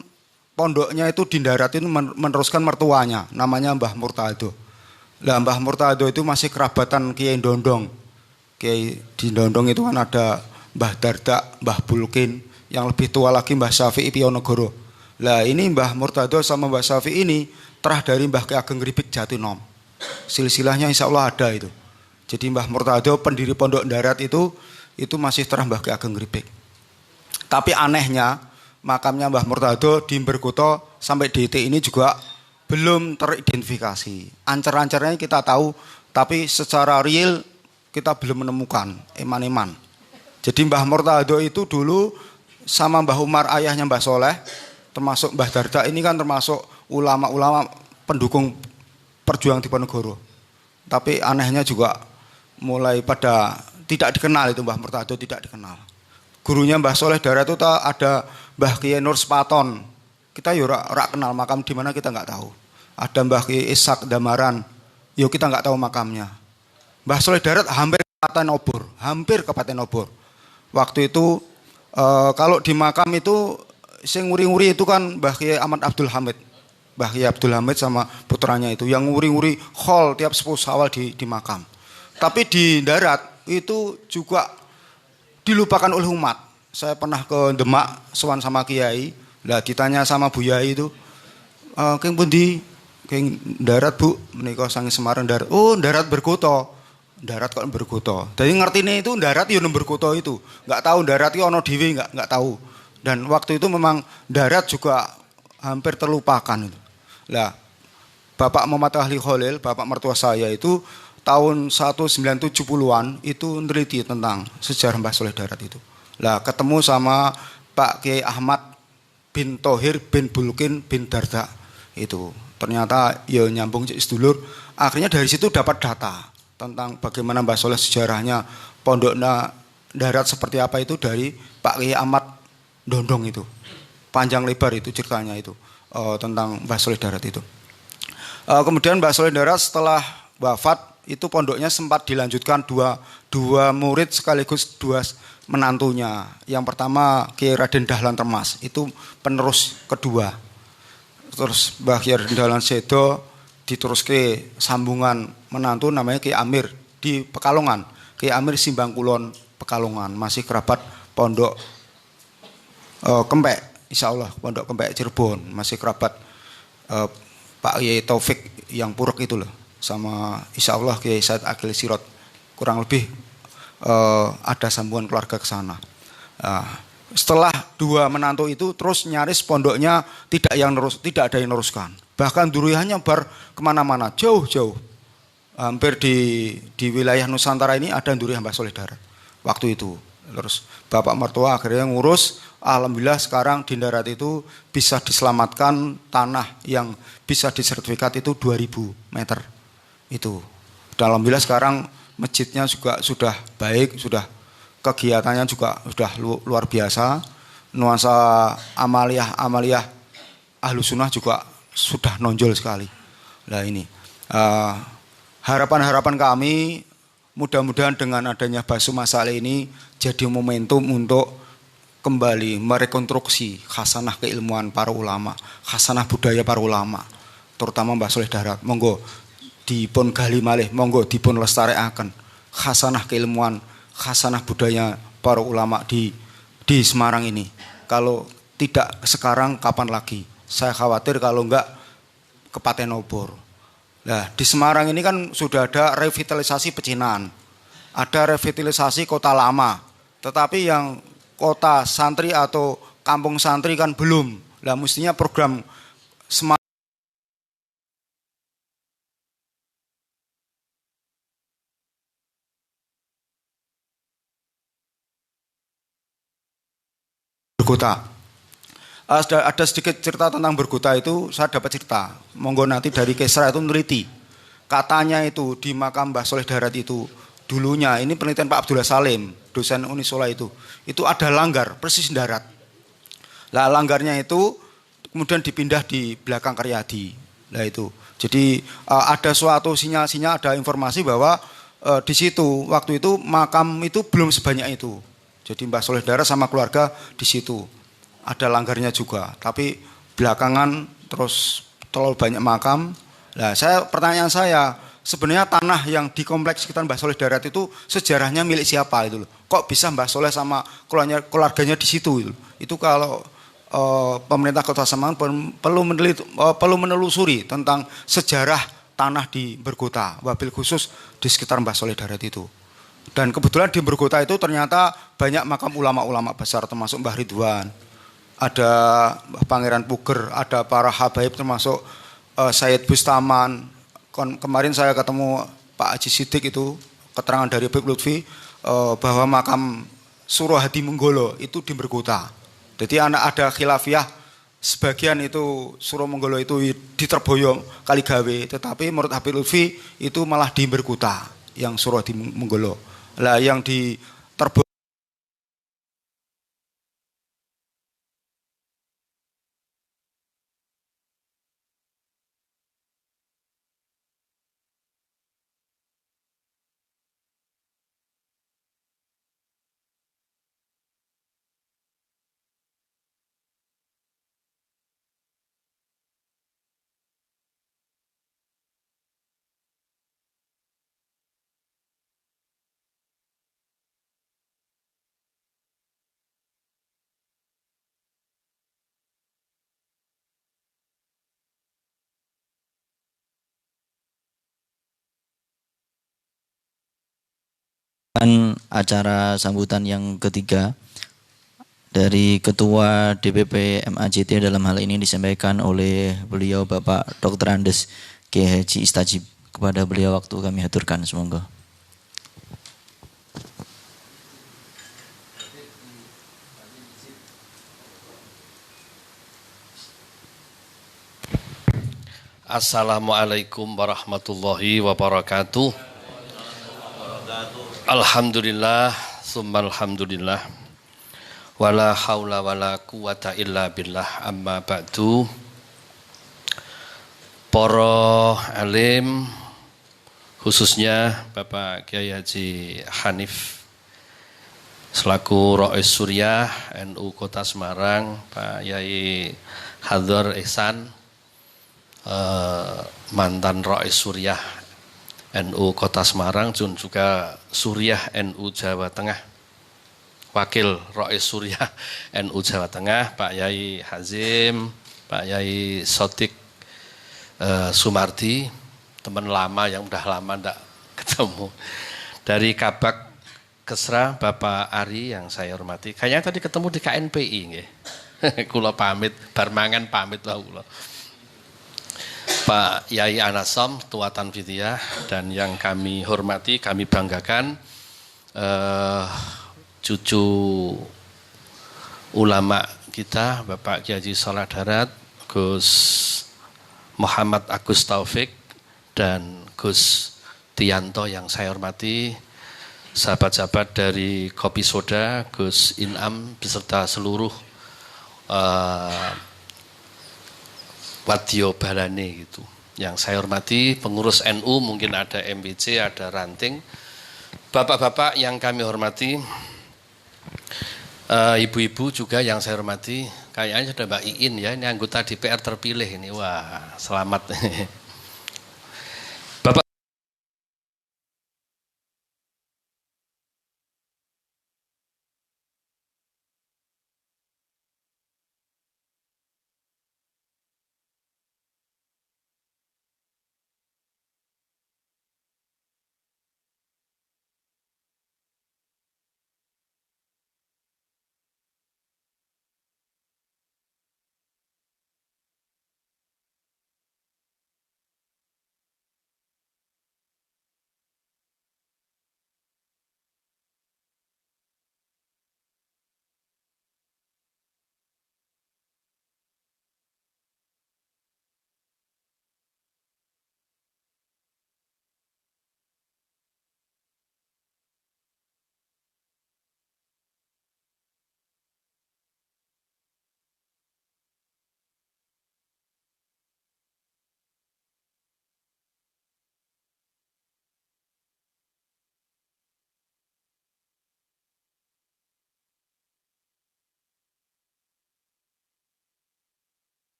pondoknya itu di Darat itu meneruskan mertuanya, namanya Mbah Murtado. Lah Mbah Murtado itu masih kerabatan Kiai Dondong. Kiai di Dondong itu kan ada Mbah Dardak, Mbah Bulkin, yang lebih tua lagi Mbah Syafi'i Pionegoro. Lah ini Mbah Murtado sama Mbah Syafi'i ini terah dari Mbah Ki Ageng Ribik Jatinom. Silsilahnya insya Allah ada itu. Jadi Mbah Murtado pendiri Pondok Darat itu masih terah Mbah Ki Ageng Ribik. Tapi anehnya makamnya Mbah Murtado di Bergoto sampai DT ini juga belum teridentifikasi. Ancer-ancernya kita tahu, tapi secara real kita belum menemukan eman-eman. Jadi Mbah Murtado itu dulu sama Mbah Umar ayahnya Mbah Soleh, termasuk Mbah Dardak ini kan termasuk ulama-ulama pendukung perjuangan Diponegoro. Tapi anehnya juga mulai pada tidak dikenal itu Mbah Murtado tidak dikenal. Gurunya Mbah Soleh Darat itu ada Mbah Kiai Nur Spaton. Kita yo ora kenal makam di mana kita nggak tahu. Ada Mbah Kiai Ishak Damaran. Yo kita nggak tahu makamnya. Mbah Soleh Darat hampir Kabupaten Obor. Waktu itu kalau di makam itu sing nguri-nguri itu kan Mbah Kiai Ahmad Abdul Hamid. Mbah Kiai Abdul Hamid sama putranya itu yang nguri-nguri khol tiap 10 Syawal di makam. Tapi di Darat itu juga dilupakan oleh umat. Saya pernah ke Demak sowan sama Kiai, lah ditanya sama Bu Yai itu, "Keng pundi?" "Keng Darat, Bu." Menika sange Semarang Darat. "Oh, Darat Bergoto." Darat kok Bergoto. Jadi ngertine itu Darat yo Bergoto itu. Enggak tahu Darat iki ana dhewe enggak tahu. Dan waktu itu memang Darat juga hampir terlupakan itu. Lah, Bapak Muhammad Ahli Khalil, bapak mertua saya itu tahun 1970-an itu meneliti tentang sejarah Mbah Soleh Darat itu. Lah, ketemu sama Pak Kiai Ahmad bin Thohir bin Bulkin bin Dardak itu. Ternyata ya nyambung sedulur. Akhirnya dari situ dapat data tentang bagaimana Mbah Soleh sejarahnya pondoknya Darat seperti apa itu dari Pak Kiai Ahmad Dondong itu. Panjang lebar itu ceritanya itu tentang Mbah Soleh Darat itu. Kemudian Mbah Soleh Darat setelah wafat itu pondoknya sempat dilanjutkan dua murid sekaligus dua menantunya. Yang pertama Kiai Raden Dahlan Termas, itu penerus kedua. Terus Mbah Kiai Raden Dahlan Sedo diteruske sambungan menantu namanya Kiai Amir di Pekalongan. Kiai Amir Simbang Kulon Pekalongan, masih kerabat pondok Kempek, insya Allah pondok Kempek Cirebon, masih kerabat Pak Kiai Taufik yang Purek itu loh, sama insya Allah Kiai Said Akil Sirot, kurang lebih ada sambungan keluarga ke sana. Setelah dua menantu itu terus nyaris pondoknya tidak ada yang neruskan, bahkan duriannya bar kemana-mana jauh-jauh, hampir di wilayah Nusantara ini ada durian Mbah Soleh Darat waktu itu. Terus bapak mertua akhirnya ngurus, alhamdulillah sekarang di Darat itu bisa diselamatkan tanah yang bisa disertifikat itu 2000 meter itu. Dan alhamdulillah sekarang masjidnya juga sudah baik, sudah kegiatannya juga sudah luar biasa. Nuansa amaliyah Ahlus Sunnah juga sudah nonjol sekali. Nah ini harapan kami mudah-mudahan dengan adanya Basu Masale ini jadi momentum untuk kembali merekonstruksi khasanah keilmuan para ulama, khasanah budaya para ulama, terutama Mbah Soleh Darat. Monggo dipun gali malih, monggo dipun lestarekaken khasanah keilmuan, khasanah budaya para ulama di Semarang ini. Kalau tidak sekarang kapan lagi? Saya khawatir kalau enggak kepaten obor. Nah, di Semarang ini kan sudah ada revitalisasi pecinan, ada revitalisasi kota lama, tetapi yang kota santri atau kampung santri kan belum. Nah, mestinya program Semarang berkota. Ada sedikit cerita tentang berkota itu, saya dapat cerita. Monggo nanti dari Kesra itu meneliti. Katanya itu di makam Mbah Soleh Darat itu dulunya, ini penelitian Pak Abdullah Salim, dosen Unisola itu ada langgar persis darat. Lah langgarnya itu kemudian dipindah di belakang Karyadi. Nah itu. Jadi ada suatu sinyal-sinyal, ada informasi bahwa di situ waktu itu makam itu belum sebanyak itu. Jadi Mbah Soleh Darat sama keluarga di situ. Ada langgarnya juga, tapi belakangan terus terlalu banyak makam. Nah, pertanyaan saya, sebenarnya tanah yang di kompleks sekitar Mbah Soleh Darat itu sejarahnya milik siapa itu loh? Kok bisa Mbah Soleh sama keluarganya di situ? Itu kalau pemerintah Kota Semarang perlu menelusuri tentang sejarah tanah di Berkota, wabil khusus di sekitar Mbah Soleh Darat itu. Dan kebetulan di Berkota itu ternyata banyak makam ulama-ulama besar, termasuk Mbah Ridwan, ada Pangeran Puger, ada para habaib termasuk Sayyid Bustaman. Kemarin saya ketemu Pak Haji Sidik itu, keterangan dari Habib Lutfi bahwa makam Surohadi Menggolo itu di Berkota. Jadi ada khilafiyah, sebagian itu Suro Menggolo itu di Terboyo Kaligawe, tetapi menurut Habib Lutfi itu malah di Berkota yang Surohadi Menggolo. Lah yang di Terboyo acara sambutan yang ketiga dari Ketua DPP MAJT dalam hal ini disampaikan oleh beliau Bapak Dr. Andes Kiai Haji Istajib. Kepada beliau waktu kami haturkan, semoga. Assalamualaikum warahmatullahi wabarakatuh. Alhamdulillah, summa alhamdulillah. Wala haula wala quwata illa billah, amma ba'du. Para alim, khususnya Bapak Kiai Haji Hanif selaku Rais Suriah NU Kota Semarang, Pak Yai Hadhar Ihsan mantan Rais Suriah NU Kota Semarang, juga Suriah NU Jawa Tengah, Wakil Rais Suriah NU Jawa Tengah, Pak Yai Hazim, Pak Yai Sotik Sumardi, teman lama yang udah lama enggak ketemu. Dari Kabak Kesra, Bapak Ari yang saya hormati. Kayaknya tadi ketemu di KNPI nggih. Kula pamit, bar mangan pamit lah kula. Pak Yai Anasom, Tuatan Fidiyah, dan yang kami hormati, kami banggakan cucu ulama kita, Bapak Kiai Haji Soleh Darat, Gus Muhammad Agus Taufik, dan Gus Tianto yang saya hormati, sahabat-sahabat dari Kopi Soda, Gus Inam, beserta seluruh Wadyo Balane gitu. Yang saya hormati pengurus NU, mungkin ada MBC, ada ranting. Bapak-bapak yang kami hormati, ibu-ibu juga yang saya hormati. Kayaknya sudah Mbak Iin ya, ini anggota DPR terpilih ini. Wah, selamat. Bapak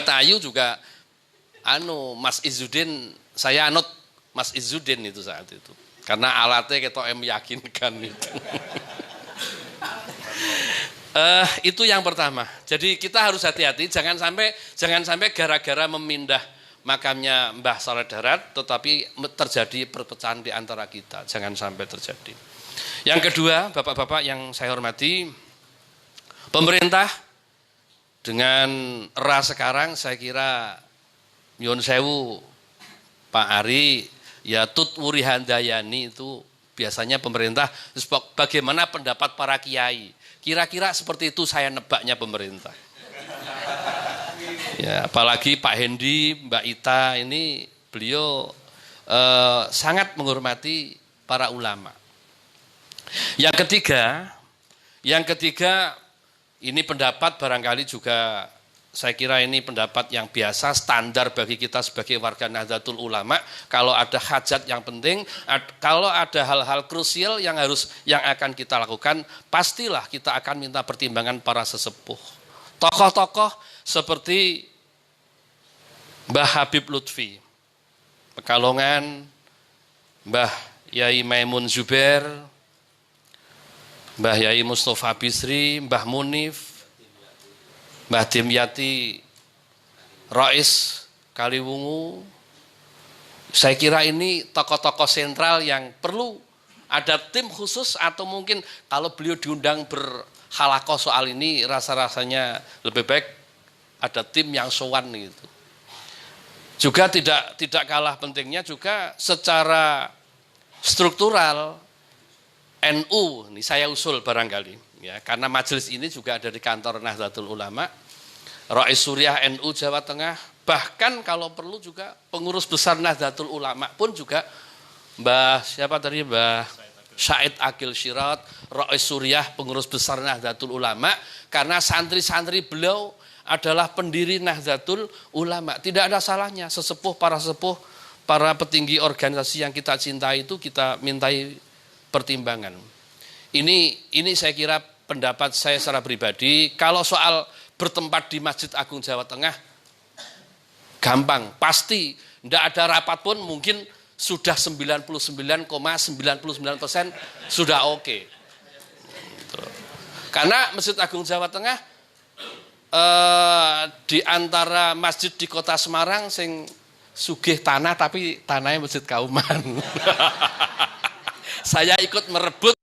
Indratayu juga Mas Izzuddin, saya anut Mas Izzuddin itu saat itu. Karena alatnya ketok meyakinkan itu. Itu yang pertama. Jadi kita harus hati-hati, jangan sampai gara-gara memindah makamnya Mbah Saleh Darat tetapi terjadi perpecahan di antara kita. Jangan sampai terjadi. Yang kedua, Bapak-bapak yang saya hormati, pemerintah dengan era sekarang saya kira nyuwun sewu Pak Ari, ya Tut Wuri Handayani itu biasanya pemerintah, bagaimana pendapat para kiai? Kira-kira seperti itu saya nebaknya pemerintah. Ya, apalagi Pak Hendi, Mbak Ita ini beliau sangat menghormati para ulama. Yang ketiga ini pendapat barangkali juga saya kira ini pendapat yang biasa, standar bagi kita sebagai warga Nahdlatul Ulama. Kalau ada hajat yang penting, kalau ada hal-hal krusial yang akan kita lakukan, pastilah kita akan minta pertimbangan para sesepuh. Tokoh-tokoh seperti Mbah Habib Lutfi, Pekalongan, Mbah Yai Maimun Zubair, Mbah Yai Mustafa Bisri, Mbah Munif, Mbah Dimyati Rais Kaliwungu. Saya kira ini tokoh-tokoh sentral yang perlu ada tim khusus, atau mungkin kalau beliau diundang berhalakoh soal ini, rasa-rasanya lebih baik ada tim yang sowan gitu. Juga tidak kalah pentingnya juga secara struktural NU, ini saya usul barangkali. Ya, karena majelis ini juga ada di kantor Nahdlatul Ulama, Rais Suriah NU Jawa Tengah, bahkan kalau perlu juga pengurus besar Nahdlatul Ulama pun juga Mbah Said Akil Syirat, Rais Suriah pengurus besar Nahdlatul Ulama, karena santri-santri beliau adalah pendiri Nahdlatul Ulama. Tidak ada salahnya para sepuh, para petinggi organisasi yang kita cintai itu kita mintai pertimbangan. Ini saya kira pendapat saya secara pribadi. Kalau soal bertempat di Masjid Agung Jawa Tengah, gampang. Pasti tidak ada rapat pun mungkin sudah 99,99% sudah oke. Karena Masjid Agung Jawa Tengah di antara masjid di kota Semarang sing sugih tanah tapi tanahnya Masjid Kauman. Saya ikut merebut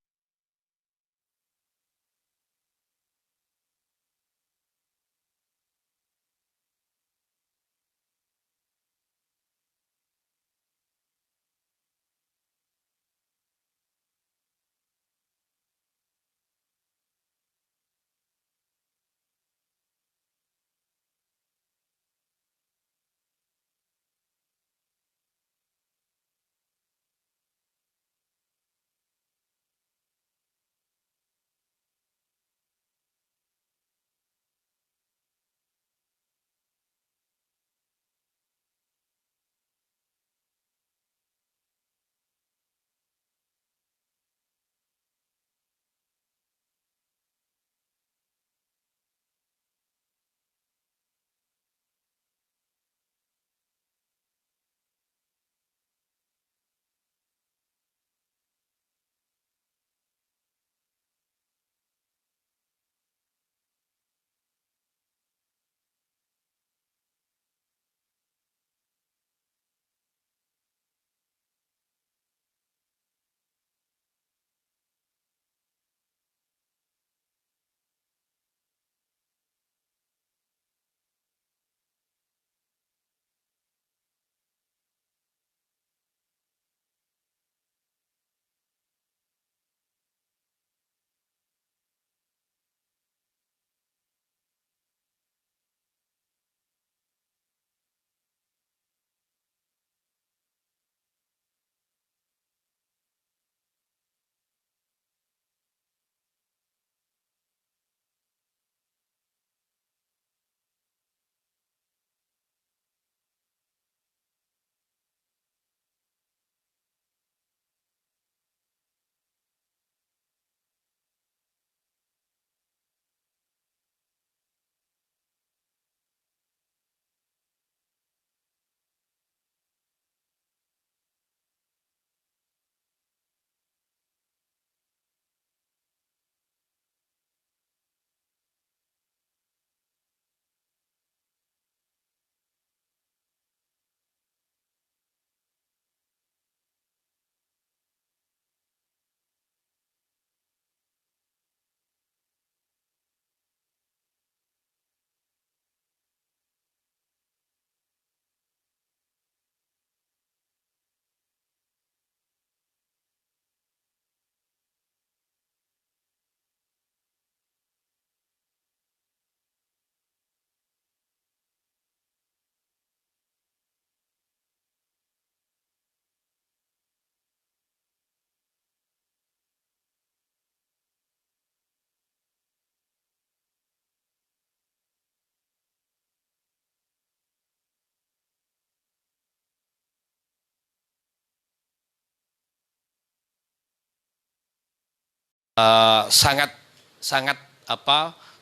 sangat sangat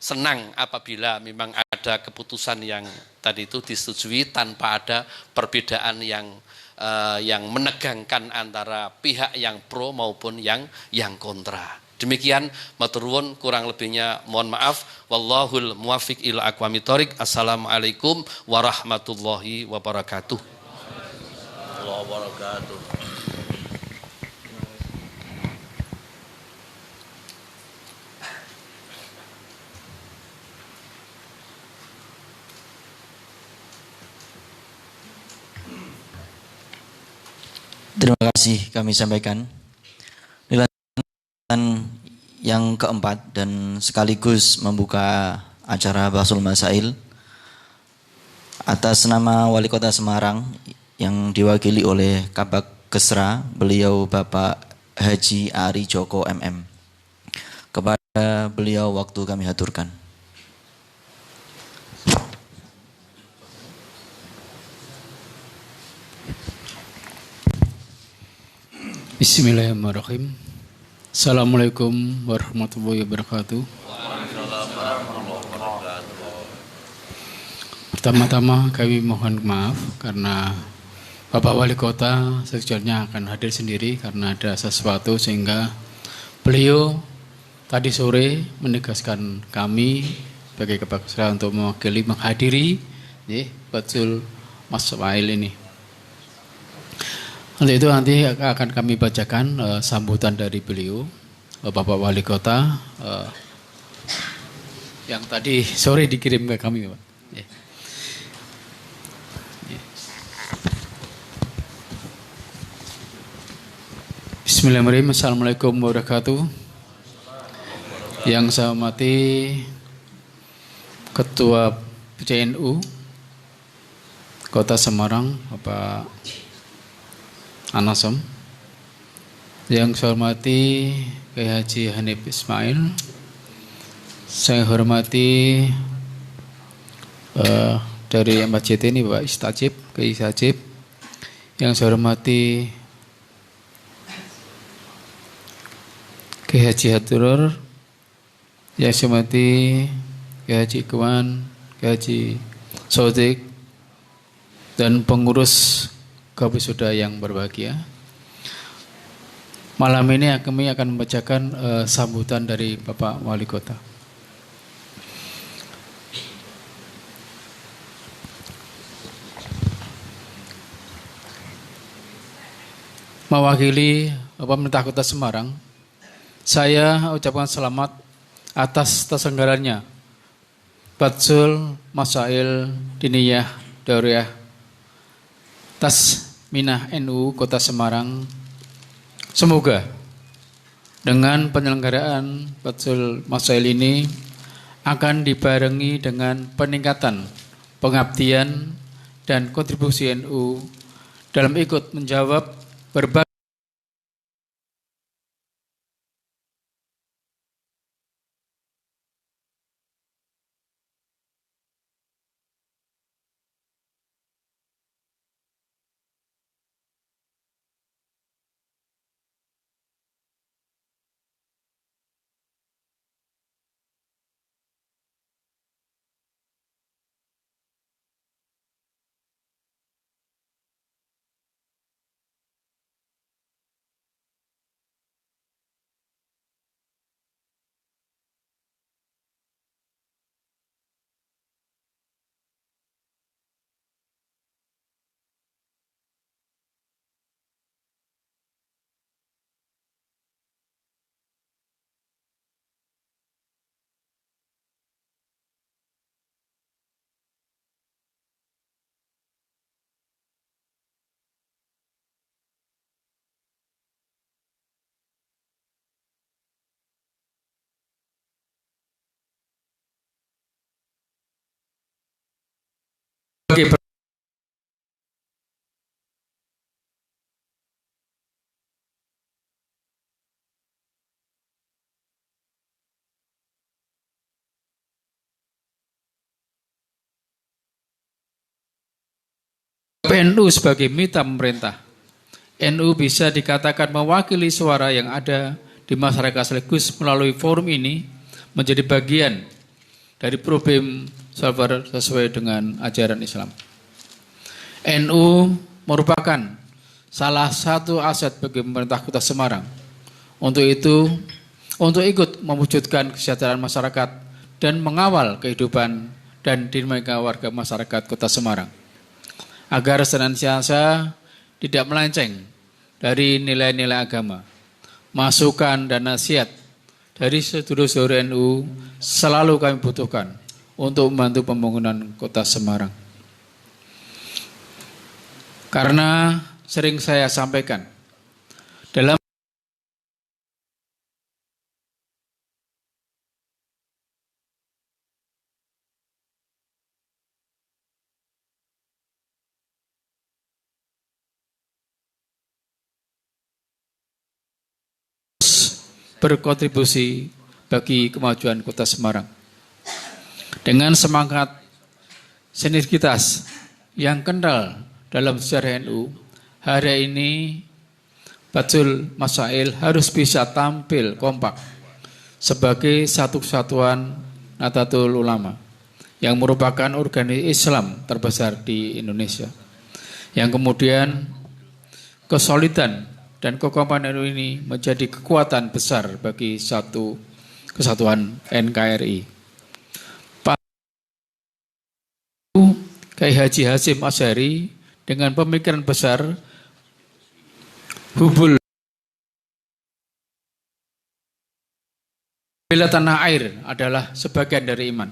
senang apabila memang ada keputusan yang tadi itu disetujui tanpa ada perbedaan yang menegangkan antara pihak yang pro maupun yang kontra. Demikian matur nuwun, kurang lebihnya mohon maaf. Wallahul muwaffiq ila aqwamit thoriq. Assalamualaikum warahmatullahi wabarakatuh. Terima kasih kami sampaikan. Dilanjutkan yang keempat dan sekaligus membuka acara Bahasul Masail atas nama Wali Kota Semarang yang diwakili oleh Kabak Kesra, beliau Bapak Haji Ari Joko MM. Kepada beliau waktu kami haturkan. Bismillahirrahmanirrahim. Assalamualaikum warahmatullahi wabarakatuh. Pertama-tama kami mohon maaf karena Bapak Wali Kota sejujurnya akan hadir sendiri karena ada sesuatu sehingga beliau tadi sore menegaskan kami sebagai Kabak Kesra untuk mewakili menghadiri Bahasul Masail ini. Untuk itu nanti akan kami bacakan sambutan dari beliau, Bapak Wali Kota, yang tadi sore dikirim ke kami, Pak. Bismillahirrahmanirrahim. Assalamualaikum warahmatullahi wabarakatuh. Yang saya hormati Ketua PCNU Kota Semarang, Bapak Anasem, yang saya hormati Kiai Haji Hanif Ismail, saya hormati dari MAJT ini Bapak Istajib, Kiai Istajib, yang saya hormati Kiai Haji Haturur, yang saya hormati Kiai Haji Ikwan, Kiai Haji Sodik, dan pengurus Wisuda yang berbahagia. Malam ini kami akan membacakan sambutan dari Bapak Wali Kota. Mewakili pemerintah Kota Semarang, saya ucapkan selamat atas terselenggaranya Bahasul Masail Diniyah Dauriyah Tasminah NU Kota Semarang. Semoga dengan penyelenggaraan Bahasul Masail ini akan dibarengi dengan peningkatan pengabdian dan kontribusi NU dalam ikut menjawab berbagai NU sebagai mitra pemerintah. NU bisa dikatakan mewakili suara yang ada di masyarakat sekaligus melalui forum ini menjadi bagian dari problem solver sesuai dengan ajaran Islam. NU merupakan salah satu aset bagi pemerintah Kota Semarang. Untuk itu, untuk ikut mewujudkan kesejahteraan masyarakat dan mengawal kehidupan dan dinamika warga masyarakat Kota Semarang, agar senantiasa tidak melenceng dari nilai-nilai agama. Masukan dan nasihat dari sedulur-sedulur NU selalu kami butuhkan untuk membantu pembangunan Kota Semarang. Karena sering saya sampaikan, dalam berkontribusi bagi kemajuan Kota Semarang. Dengan semangat sinergitas yang kental dalam sejarah NU, hari ini Batul Masail harus bisa tampil kompak sebagai satu kesatuan Nahdlatul Ulama yang merupakan organisasi Islam terbesar di Indonesia. Yang kemudian kesolidan dan kekompakan NU ini menjadi kekuatan besar bagi satu kesatuan NKRI. Pak Kiai Haji Hasyim Asy'ari dengan pemikiran besar hubul bela tanah air adalah sebagian dari iman.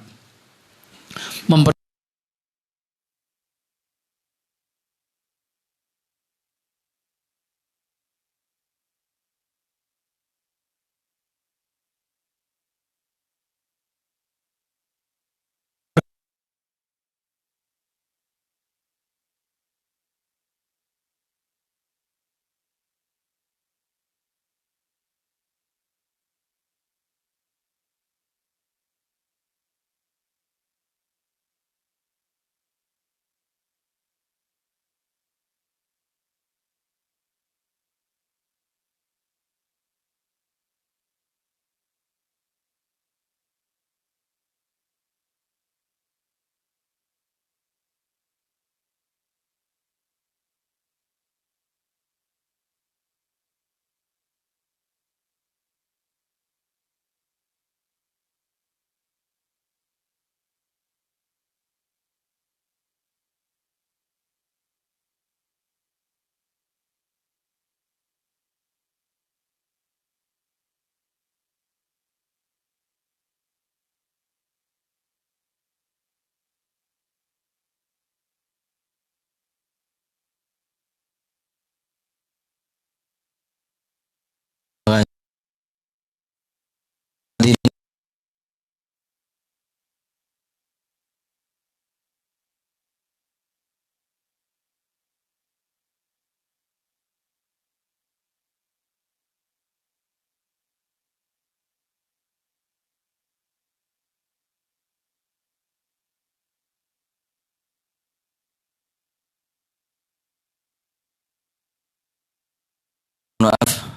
Maaf,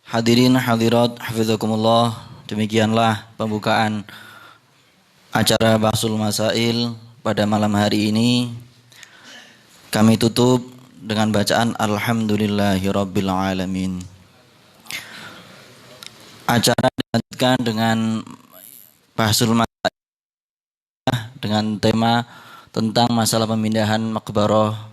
hadirin hadirat hafizakumullah, demikianlah pembukaan acara Bahsul Masail pada malam hari ini. Kami tutup dengan bacaan Alhamdulillahirabbil alamin. Acara dilanjutkan dengan Bahsul Masail dengan tema tentang masalah pemindahan Maqbarah